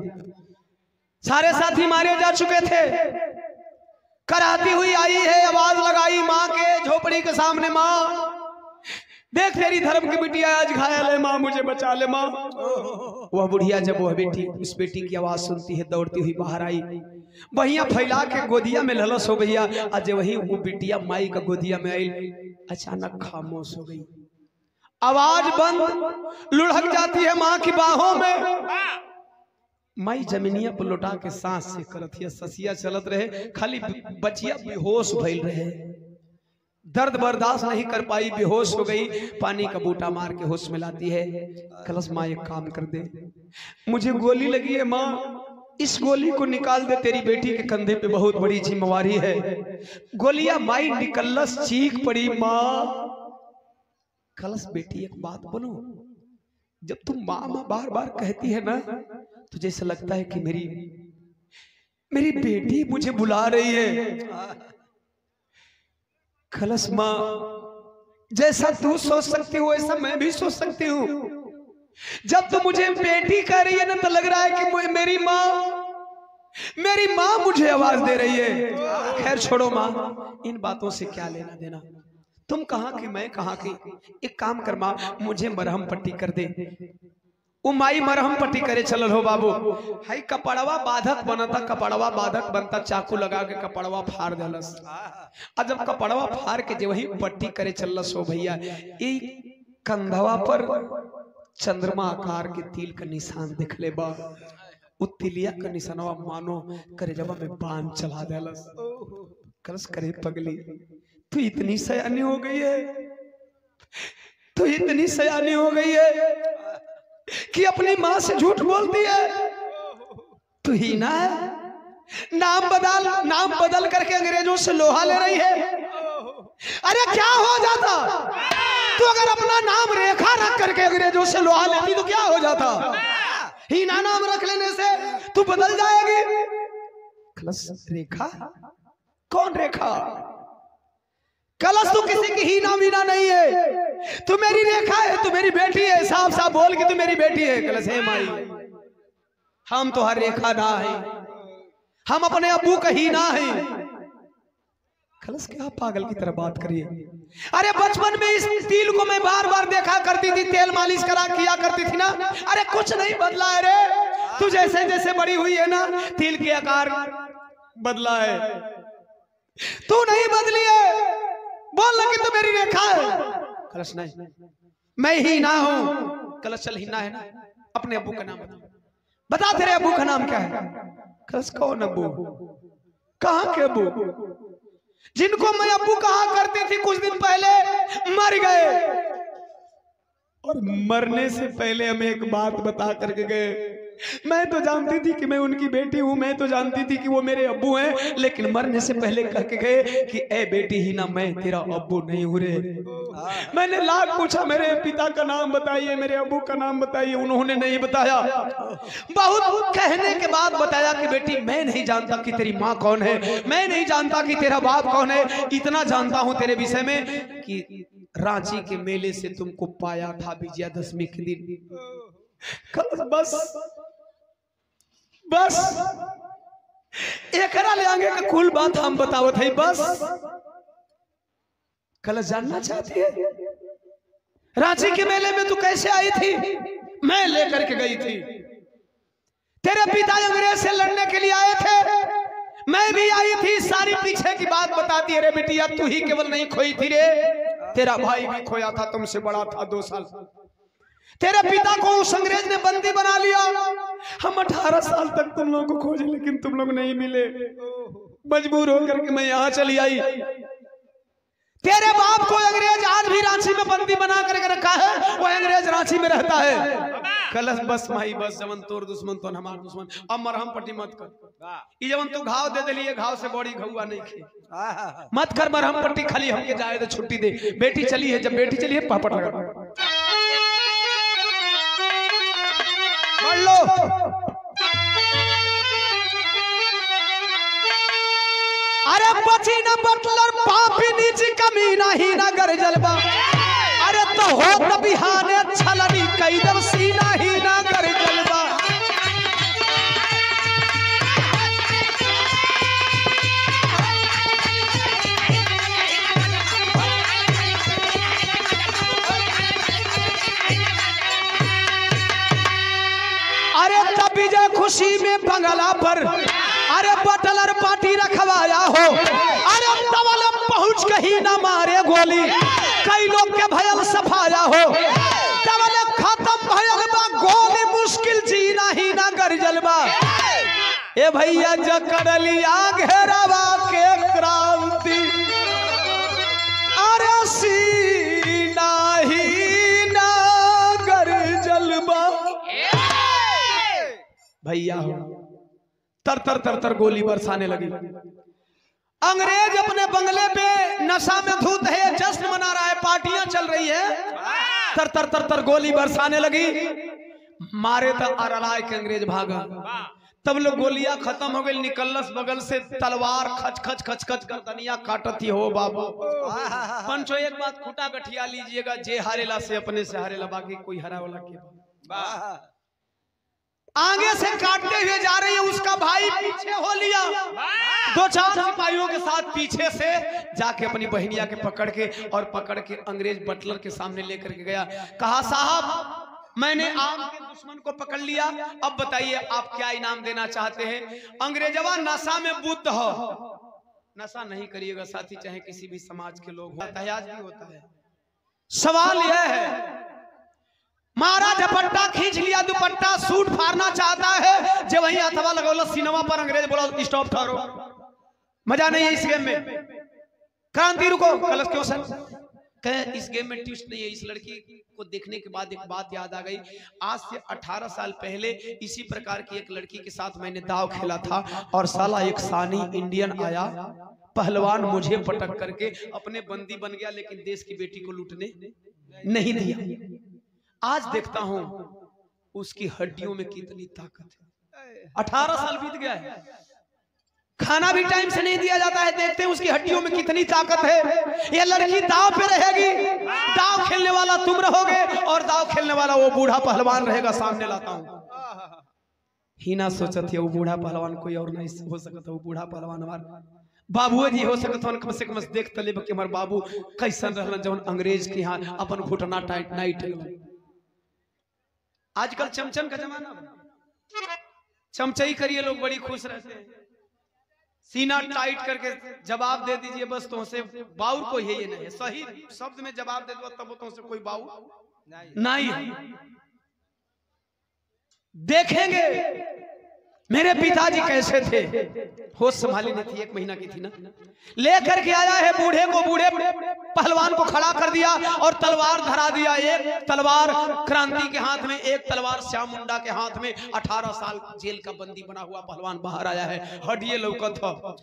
सारे साथी मारे जा चुके थे, कराती हुई आई है, आवाज लगाई माँ के झोपड़ी के सामने, माँ देख तेरी धर्म की बिटिया आज घायल है, माँ मुझे बचा ले माँ। वह बुढ़िया जब वह बेटी उस बेटी की आवाज सुनती है दौड़ती हुई बाहर आई, बहिया फैला के गोदिया में ललस हो गया। आज वही वो बिटिया माई का गोदिया में आई, अचानक खामोश हो गई, आवाज बंद, लुढ़क जाती है माँ की बाहों में। माई जमीनिया पर लौटा के सांस से करतिया, ससिया चलत रहे, खाली बचिया बेहोश भइल रहे, दर्द बर्दाश्त नहीं कर पाई, बेहोश हो गई। पानी का बूटा मार के होश में लाती है। कलश माँ एक काम कर दे, मुझे गोली लगी है माँ, इस गोली को निकाल दे, तेरी बेटी के कंधे पे बहुत बड़ी जिम्मेवारी है। गोलियां माई निकलस, चीख पड़ी माँ। कलश बेटी एक बात बोलो, जब तुम माँ माँ बार बार कहती है ना तो जैसे लगता है कि मेरी बेटी मुझे बुला रही है। कलश माँ जैसा तू सोच सकती हो वैसा मैं भी सोच सकती हूँ। जब तू मुझे बेटी कह रही है ना तो लग रहा है कि मेरी माँ मुझे आवाज दे रही है। खैर छोड़ो माँ, इन बातों से क्या लेना देना, तुम कहाँ की मैं कहाँ की। एक काम कर माँ, मुझे मरहम पट्टी कर दे। वो माई मरहम पट्टी करे चलल हो बाबू। हाई कपड़वा बाधक बनता, कपड़वा बाधक बनता, चाकू लगा के कपड़वा फाड़ देलस। और जब कपड़वा फाड़ के जो वही पट्टी करे चलस हो भैया, ये कंधवा पर चंद्रमा आकार के तिल का निशान दिख ले बा। तिलिया का निशानवा मानो करे जब में बांध चला देलस। कलश करे पगली, तू इतनी सयानी हो गई है, तू इतनी सयानी हो गई है कि अपनी माँ से झूठ बोलती है। तू ही ना है, नाम बदल करके अंग्रेजों से लोहा ले रही है। अरे क्या हो जाता तू अगर अपना नाम रेखा रख करके अंग्रेजों से लोहा लेती तो क्या हो जाता। हीना नाम रख लेने से तू बदल जाएगी। कलश रेखा, कौन रेखा? कलश तू किसी की हीना मीना नहीं है, तू मेरी रेखा है, तू मेरी बेटी है। साफ साफ बोल कि तू मेरी बेटी है। कलश है माई, हम तो हर रेखा ना है, हम अपने अब्बू का हीना है। कलश क्या पागल की तरह बात करिए। अरे बचपन में इस तिल को मैं बार बार देखा करती थी, तेल मालिश करा किया करती थी ना। अरे कुछ नहीं बदला है रे, तू जैसे जैसे बड़ी हुई है ना तिल के आकार बदला है, तू नहीं बदली है। बोल कि तू मेरी रेखा है। कलश नहीं, मैं ही ना हूं। कलश चल हीना है ना, अपने अब्बू का नाम बता, तेरे अब्बू का नाम क्या है? कलश कौन अब्बू? कहां के अब्बू? जिनको मैं अब्बू कहा करती थी कुछ दिन पहले मर गए, और मरने से पहले हमें एक बात बता करके गए। मैं तो जानती थी कि मैं उनकी बेटी हूं, मैं तो जानती थी कि वो मेरे अब्बू हैं, लेकिन मरने से पहले कह के गए कि ए बेटी ही ना, मैं तेरा अब्बू नहीं हूं रे। मैंने लाख पूछा, मेरे पिता का नाम बताइए, मेरे अब्बू का नाम बताइए, उन्होंने नहीं बताया। बहुत कहने के बाद बताया कि बेटी मैं नहीं जानता कि तेरी माँ कौन है, मैं नहीं जानता कि तेरा बाप कौन है, इतना जानता हूं तेरे विषय में कि रांची के मेले से तुमको पाया था विजयादशमी के दिन। बस बस एकरा ले आगे का कुल बात हम बतावत है बस। कल जानना चाहती है रांची के मेले में तू कैसे आई थी? मैं लेकर के गई थी। तेरे पिता अंग्रेज से लड़ने के लिए आए थे, मैं भी आई थी। सारी पीछे की बात बताती है रे बिटिया, तू ही केवल नहीं खोई थी रे, तेरा भाई भी खोया था, तुमसे बड़ा था 2 साल। तेरे पिता को उस अंग्रेज ने बंदी बना लिया। हम 18 साल तक तुम लोगों को खोजे लेकिन तुम लोग नहीं मिले। मजबूर होकर के मैं यहाँ चली आई। तेरे बाप को अंग्रेज आज भी रांची में बंदी बना करके रखा है, वो अंग्रेज रांची में रहता है। कलश बस माई बस जवन तोर दुश्मन तो हमार दुश्मन, अब मरहम पट्टी मत कर। ये जवन तू घाव दे दिली, घाव से बड़ी घुआ नहीं खे, मत कर मरहम पट्टी, खाली हमके जाए तो छुट्टी दे। बेटी चली है, जब बेटी चली है पापड़ लगा पढ़ लो। अरे बची न बटलर पापी नीची कमी नहीं न कर जलवा। अरे तो हो त बिहाने छलनी कई दम सीना ही न कर जलवा। अरे तब विजय खुशी में बंगला पर अरे बटलर पार्टी रखवाया हो। अरे तवल पहुंच कहीं ना मारे गोली, कई लोग के भयल सफाया हो। तवल खत्म भयल बा गोली, मुश्किल जीना ही ना कर जलवा। ए भैया जकड़ लिया घेरावा के क्रांति, अरे सीना ही ना कर जलवा। भैया तर तर तर तर गोली बरसाने लगी। अंग्रेज अपने बंगले पे नशा में धूत है, जश्न मना रहा है, पार्टियां चल रही है। तर तर तर तर गोली बरसाने लगी। मारे तो अरलाए के अंग्रेज भागा। तब लोग गोलियां खत्म हो गई, निकलस बगल से तलवार खच खच खच खच गर्दनिया काटती हो। बाबू पंचो एक बात खुटा गठिया लीजिएगा, जे हारेला से अपने से हारेला, बाकी कोई हरा वाला के आगे से काटते हुए जा रही है। उसका भाई पीछे हो लिया, 2-4 सिपाहियों के साथ पीछे से जाके अपनी बहनिया के पकड़ के अंग्रेज बटलर के सामने लेकर के गया। कहा साहब मैंने आपके दुश्मन को पकड़ लिया, अब बताइए आप क्या इनाम देना चाहते हैं। अंग्रेजवा नशा में बुद्ध हो, नशा नहीं करिएगा साथी, चाहे किसी भी समाज के लोग हो, तहयाज भी होता है। सवाल यह है, मारा झपट्टा खींच लिया दुपट्टा, सूट फाड़ना चाहता है, जब वहीं अथवा लगौला सिनेमा पर अंग्रेज बोला स्टॉप ठहरो, मजा नहीं है इस गेम में, क्रांति रुको। कलश क्यों सर? कहे इस गेम में ट्विस्ट नहीं है। इस लड़की को देखने के बाद एक बात याद आ गई। आज से 18 साल पहले इसी प्रकार की एक लड़की के साथ मैंने दाव खेला था और साला एक सानी इंडियन आया, पहलवान मुझे पटक करके अपने बंदी बन गया, लेकिन देश की बेटी को लूटने नहीं दिया। आज देखता हूं उसकी हड्डियों में कितनी ताकत है। 18 साल बीत गया है, खाना भी टाइम से नहीं दिया जाता है, देखते हैं उसकी हड्डियों में कितनी ताकत है। ये लड़की दाव पे रहेगी, दाव खेलने वाला तुम रहोगे और दाव खेलने वाला वो बूढ़ा पहलवान रहेगा। सामने लाता हूं। हीना सोचत है वो बूढ़ा पहलवान कोई और नहीं हो सकता, वो बूढ़ा पहलवान हमारा बाबू जी हो सकता। कम से कम देख तले कि हमारे बाबू कैसन रहना जब अंग्रेज के यहाँ अपन घुटना टाइट नाइट। आजकल चमचम का जमाना, चमचई करिए लोग बड़ी खुश रहते हैं। सीना टाइट करके जवाब दे दीजिए बस, तो से बाउर कोई है ये नहीं है। सही शब्द में जवाब दे दो तब तो से कोई बाउर नहीं है। देखेंगे मेरे पिताजी कैसे थे, होश संभाली नहीं थी, 1 महीना की थी ना, लेकर के आया है बूढ़े को, बूढ़े पहलवान को खड़ा कर दिया और तलवार धरा दिया। एक तलवार क्रांति के हाथ में, एक तलवार श्याम मुंडा के हाथ में। 18 साल जेल का बंदी बना हुआ पहलवान बाहर आया है, हड्डियां लौकत हो।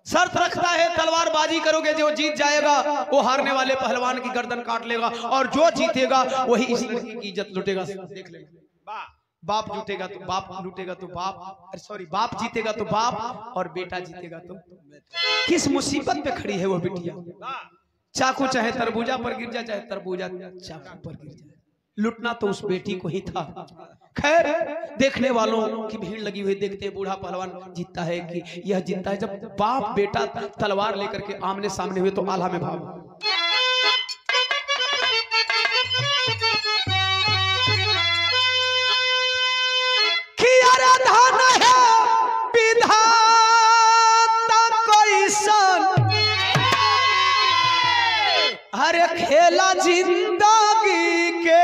शर्त रखता है तलवारबाजी करोगे, जो जीत जाएगा वो हारने वाले पहलवान की गर्दन काट लेगा और जो जीतेगा वही इसी की इज्जत लुटेगा। देख लेगा, बाप जीतेगा तो बाप लूटेगा तो बाप, सॉरी बाप जीतेगा तो बाप और बेटा जीतेगा तो। किस मुसीबत पे खड़ी है वो बिटिया। चाकू चाहे तरबूजा पर गिर जाए, चाहे तरबूजा चाकू पर गिर जाए, लुटना तो उस बेटी को ही था। खैर देखने वालों की भीड़ लगी हुई, देखते हैं बूढ़ा पहलवान जीतता है कि यह जीतता है। जब बाप बेटा तलवार लेकर के आमने सामने हुए तो आला में भाव। अरे खेला जिंदगी के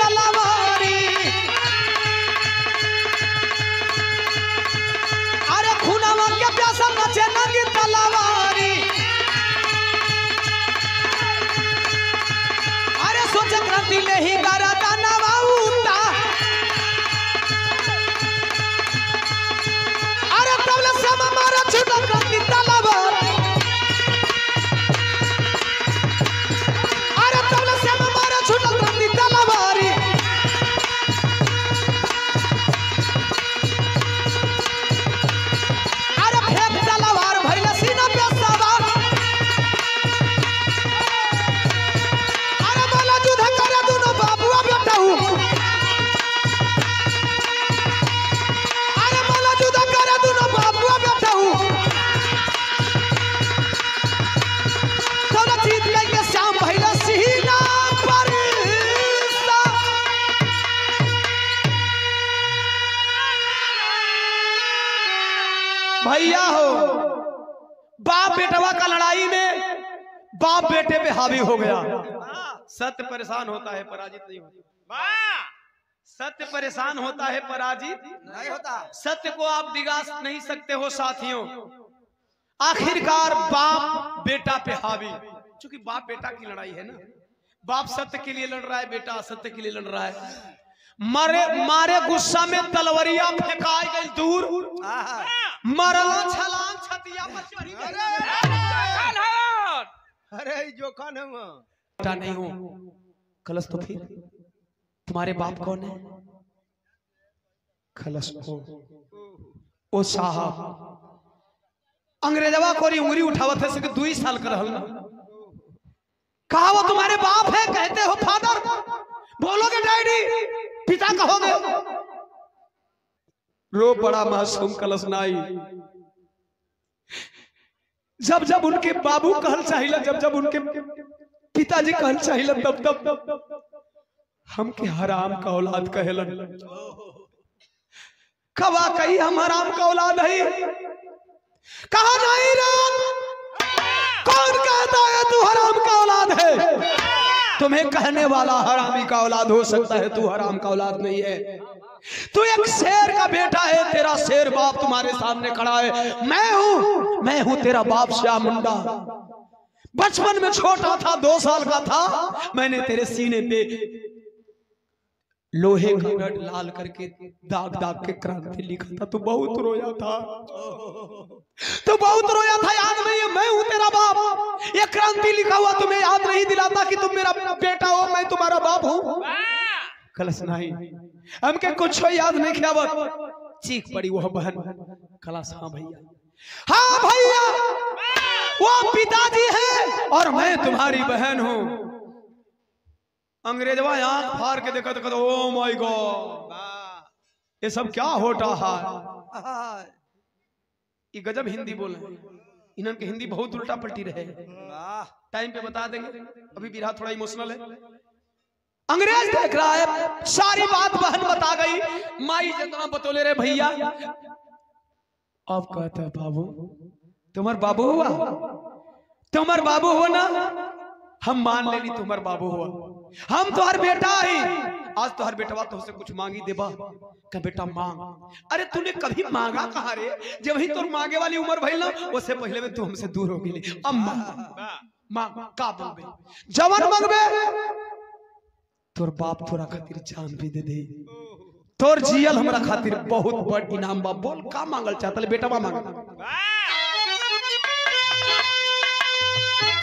तलवारी अरे खुनवा के प्यासा नचे नंगी तलवारी अरे सोच क्रांति ले ही गारा दानवा उता अरे तबले सम मारा छुटा क्रांति तलवार अरे तबले सम मारा छुटा क्रांति तलवारी अरे फेंक तलवार भइला सीना पे सवार अरे बोला युद्ध करे दोनों बाबुआ बेटाऊ अरे बोला युद्ध करे दोनों बाबुआ बेटाऊ थोड़ा जीत के शाम भइला सीना पर भैया हो बाप बेटवा का लड़ाई में बाप बेटे पे हावी हो गया। सत्य परेशान होता है पराजित नहीं होता। सत्य परेशान होता है पराजित नहीं होता। सत्य को आप डिगा नहीं सकते हो साथियों। आखिरकार बाप बेटा पे हावी, क्योंकि बाप बेटा की लड़ाई है ना। बाप सत्य के लिए लड़ रहा है, बेटा असत्य के लिए लड़ रहा है। मारे गुस्सा में तलवरिया फेंकाई गई दूर, मरला छलांग छतिया पर चढ़ी गई। अरे जोखन है बेटा नहीं हो खलस तो फिर तुम्हारे बाप कौन है? खलस ओ साहब अंग्रेजवा कोरी उंगली उठावत है से 2 साल का रहल ना। कहा वो तुम्हारे बाप है? कहते हो फादर, बोलोगे डैडी, पिता कहोगे। रो पड़ा मासूम कलश नाई। जब जब उनके बाबू कहल चाहिला, जब जब उनके पिताजी कहल चाहिला, तब तब हम के हराम का औलाद कहलन। कवा कही हम हराम का औलाद है? कहा नहीं रे, कौन कहता है तू हराम का औलाद है? तुम्हें कहने वाला हरामी का औलाद हो सकता है, तू हराम का औलाद नहीं है। तू एक शेर का बेटा है, तेरा शेर बाप तुम्हारे सामने खड़ा है। मैं हूं तेरा बाप श्याम मुंडा। बचपन में छोटा था, 2 साल का था, मैंने तेरे सीने पे लोहे का रड लाल करके दाग दाग के क्रांति लिखा था। तू बहुत रोया था, तू बहुत रोया था, याद नहीं है? मैं हूं तेरा बाप। ये क्रांति लिखा हुआ तुम्हें याद नहीं दिलाता कि तुम मेरा बेटा हो, मैं तुम्हारा बाप हूं? कलश नहीं, हमके कुछ याद नहीं किया। चीख पड़ी वह बहन। कलश हाँ भैया, हाँ भैया, वो पिताजी है और मैं तुम्हारी बहन हूं। अंग्रेजवा आंख फाड़ के देखा तो ओ माय गॉड, ये सब क्या होता है? ये गजब हिंदी बोले, इन्होंने हिंदी बहुत उल्टा पलटी रहे। टाइम पे बता देंगे, अभी बिरहा थोड़ा इमोशनल है। अंग्रेज देख रहा है, सारी बात बहन बता गई। माई जितना बतौले रे भैया। अब कहता है बाबू, तुम्हार बाबू हुआ, तुम्हार बाबू हुआ ना, हम मान लेनी तुम्हार बाबू हुआ, हम तुम्हार बेटा ही। आज तुम्हार बेटवा तो से कुछ मांगी देबा का बेटा मांग। अरे तूने कभी मांगा कहा रे? जब ही तुम मांगे वाली उम्र भइल ना, उससे पहले में तू हमसे दूर हो गेली। अब मांग का बोलबे? जवान मांगबे, तोर बाप तोरा खातिर जान भी दे दे। तोर जियल हमरा खातिर बहुत बड़ इनाम बा। बोल का मांगल चाहता? बेटा मांग।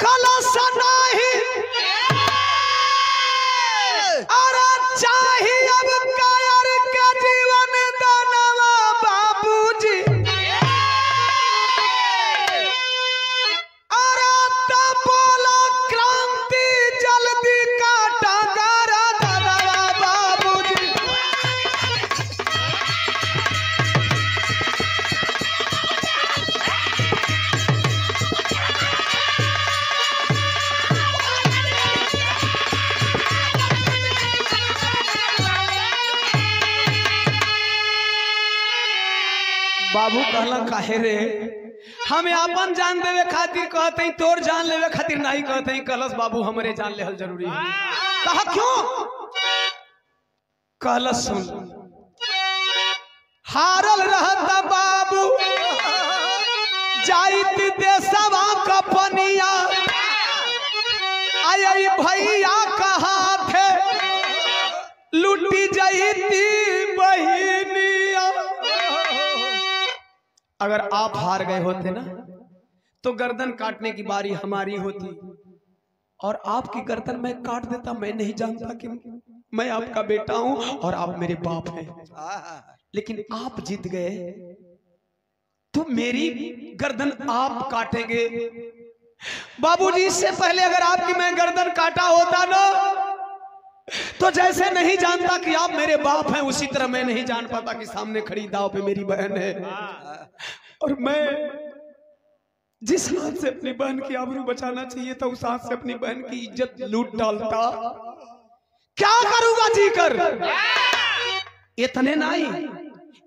खलस नहीं, अरे चाहिए अब कायर के जीवन दानवा बाबूजी। अरे तब बोला क्रांति जल्दी काटा गारा दानवा बाबूजी। बाबू कहला काहे रे? हमें अपन जान देवे खातिर कहते हैं, तोर जान लेवे खातिर नहीं कहते हैं। कलश बाबू हमरे जान लेहल जरूरी है। कहा क्यों? कहला सुन हारल रहता बाबू जाइत देशवा कपनिया आई भैया कहा थे लूटी जाती बहिनिया। अगर आप हार गए होते ना तो गर्दन काटने की बारी हमारी होती और आपकी गर्दन मैं काट देता। मैं नहीं जानता कि मैं आपका बेटा हूं और आप मेरे बाप हैं, लेकिन आप जीत गए तो मेरी गर्दन आप काटेंगे। बाबूजी इससे पहले अगर आपकी मैं गर्दन काटा होता ना तो जैसे नहीं जानता कि आप मेरे बाप हैं उसी तरह मैं नहीं जान पाता कि सामने खड़ी दाव पे मेरी बहन है और मैं जिस हाथ से अपनी बहन की आबरू बचाना चाहिए था उस हाथ से अपनी बहन की इज्जत लूट डालता। क्या करूंगा जीकर? इतने नहीं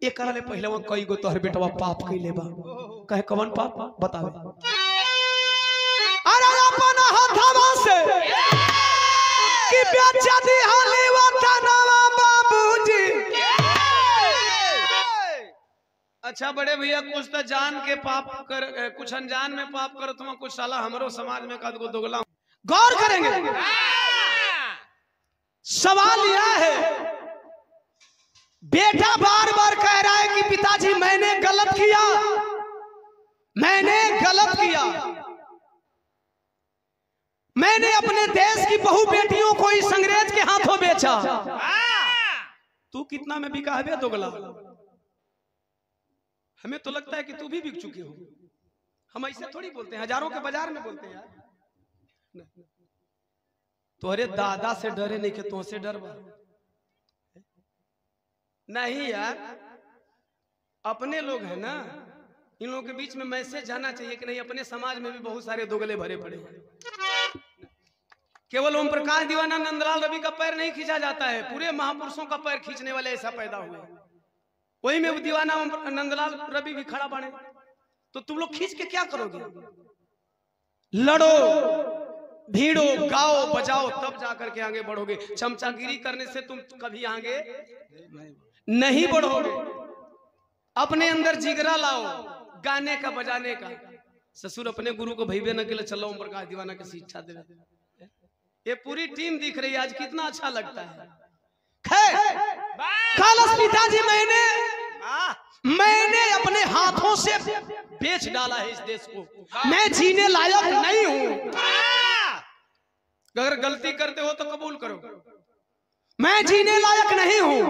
एक करले पहले वो कई गो तोहर बेटवा पाप कइले बा। कहे कौन पाप बतावे? अरे अपन हाथवा से कि बेचा दी हाली वतनवा बाबूजी। अच्छा बड़े भैया कुछ तो जान के पाप कर, कुछ अनजान में पाप करो तुम, कुछ साला हमरो समाज में कद को दोगला। गौर करेंगे सवाल यह है बेटा बार बार कह रहा है कि पिताजी मैंने गलत किया, मैंने गलत किया, मैंने अपने देश की बहु बेटियों को इस अंग्रेज के हाथों बेचा। तू कितना में बिका है दोगला? हमें तो लगता है कि तू भी बिक चुकी हो। हम ऐसे थोड़ी बोलते हैं, हजारों के बाजार में बोलते हैं यार। तोहरे दादा से डरे नहीं कि तुमसे डरवा नहीं यार। अपने लोग हैं ना, इन लोगों के बीच में मैसेज जाना चाहिए कि नहीं अपने समाज में भी बहुत सारे दोगले भरे पड़े हैं। केवल ओम प्रकाश दीवाना नंदलाल रवि का पैर नहीं खींचा जाता है, पूरे महापुरुषों का पैर खींचने वाले ऐसा पैदा हुए। वही में दीवाना नंदलाल रवि भी खड़ा बने। तो तुम लोग खींच के क्या करोगे? लड़ो, भीड़ो, गाओ, बजाओ, तब जाकर के आगे बढ़ोगे। चमचागिरी करने से तुम कभी आगे नहीं बढ़ोगे। अपने अंदर जिगरा लाओ गाने का, बजाने का। ससुर अपने गुरु को भैबे न के लिए चलो ओम प्रकाश दीवाना की शिक्षा दे। ये पूरी टीम दिख रही है आज, कितना अच्छा लगता है। खालस पिताजी मैंने अपने हाथों से बेच डाला है इस देश को। मैं जीने लायक नहीं हूं। अगर गलती करते हो तो कबूल करो, मैं जीने लायक नहीं हूं।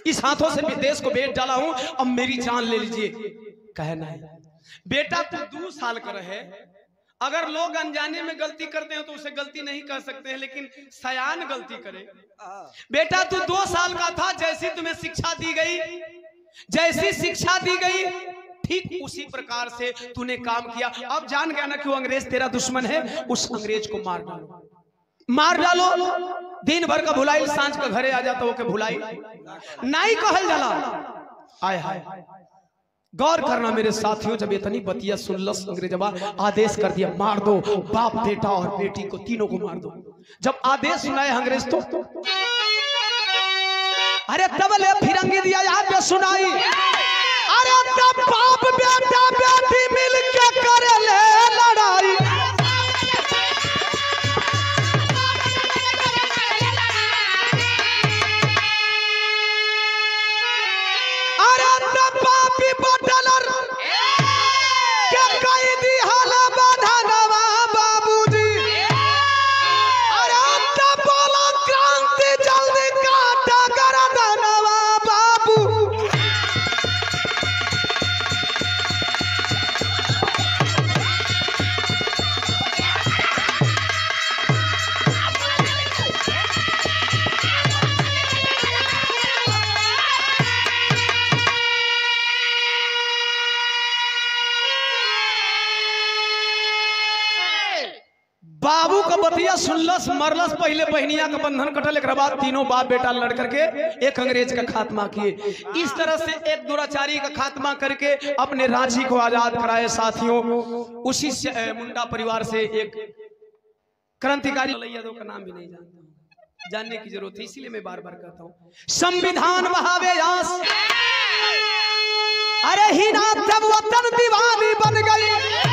इस हाथों से भी देश को बेच डाला हूं, अब मेरी जान ले लीजिए। कहना है बेटा तू 2 साल का रहे, अगर लोग अनजाने में गलती करते हैं तो उसे गलती नहीं कर सकते हैं, लेकिन सयान गलती करे। बेटा तू 2 साल का था, जैसी तुम्हें शिक्षा दी गई, जैसी शिक्षा दी गई ठीक उसी प्रकार से तूने काम किया। अब जान गया ना कि वो अंग्रेज तेरा दुश्मन है, उस अंग्रेज को मार डालो, मार डालो। दिन भर का भुलाई सांझ का घरे आ जाता हो के भुलाई नहीं कहल जाला। आय हाय गौर करना मेरे साथियों, जब इतनी बतिया सुनलस अंग्रेजवा आदेश कर दिया मार दो, बाप बेटा और बेटी को तीनों को मार दो। जब आदेश सुनाए अंग्रेज तो अरे तब ले फिरंगी दिया यहाँ पे सुनाई। अरे तब बाप बेटा बेटी मिल के करे ले लड़ाई। अरे तब बापी बटलर के कई दी हाला बाधनवा बाबूजी। अरे तब बोला क्रांति जल्दी काटा गर्दनवा बाबू। बाबू का बतिया सुनलस, मरलस, पहले बहनिया का बंधन कटल, एक बाद तीनों बाप बेटा लड़ करके एक अंग्रेज का खात्मा किए। इस तरह से एक दुराचारी का खात्मा करके अपने राज्य को आजाद कराए। साथियों उसी से मुंडा परिवार से एक क्रांतिकारी का नाम भी नहीं जानता, जानने की जरूरत है, इसीलिए मैं बार बार कहता हूँ संविधान बहावे आस। अरे ही ना जब वतन दीवानी बन गई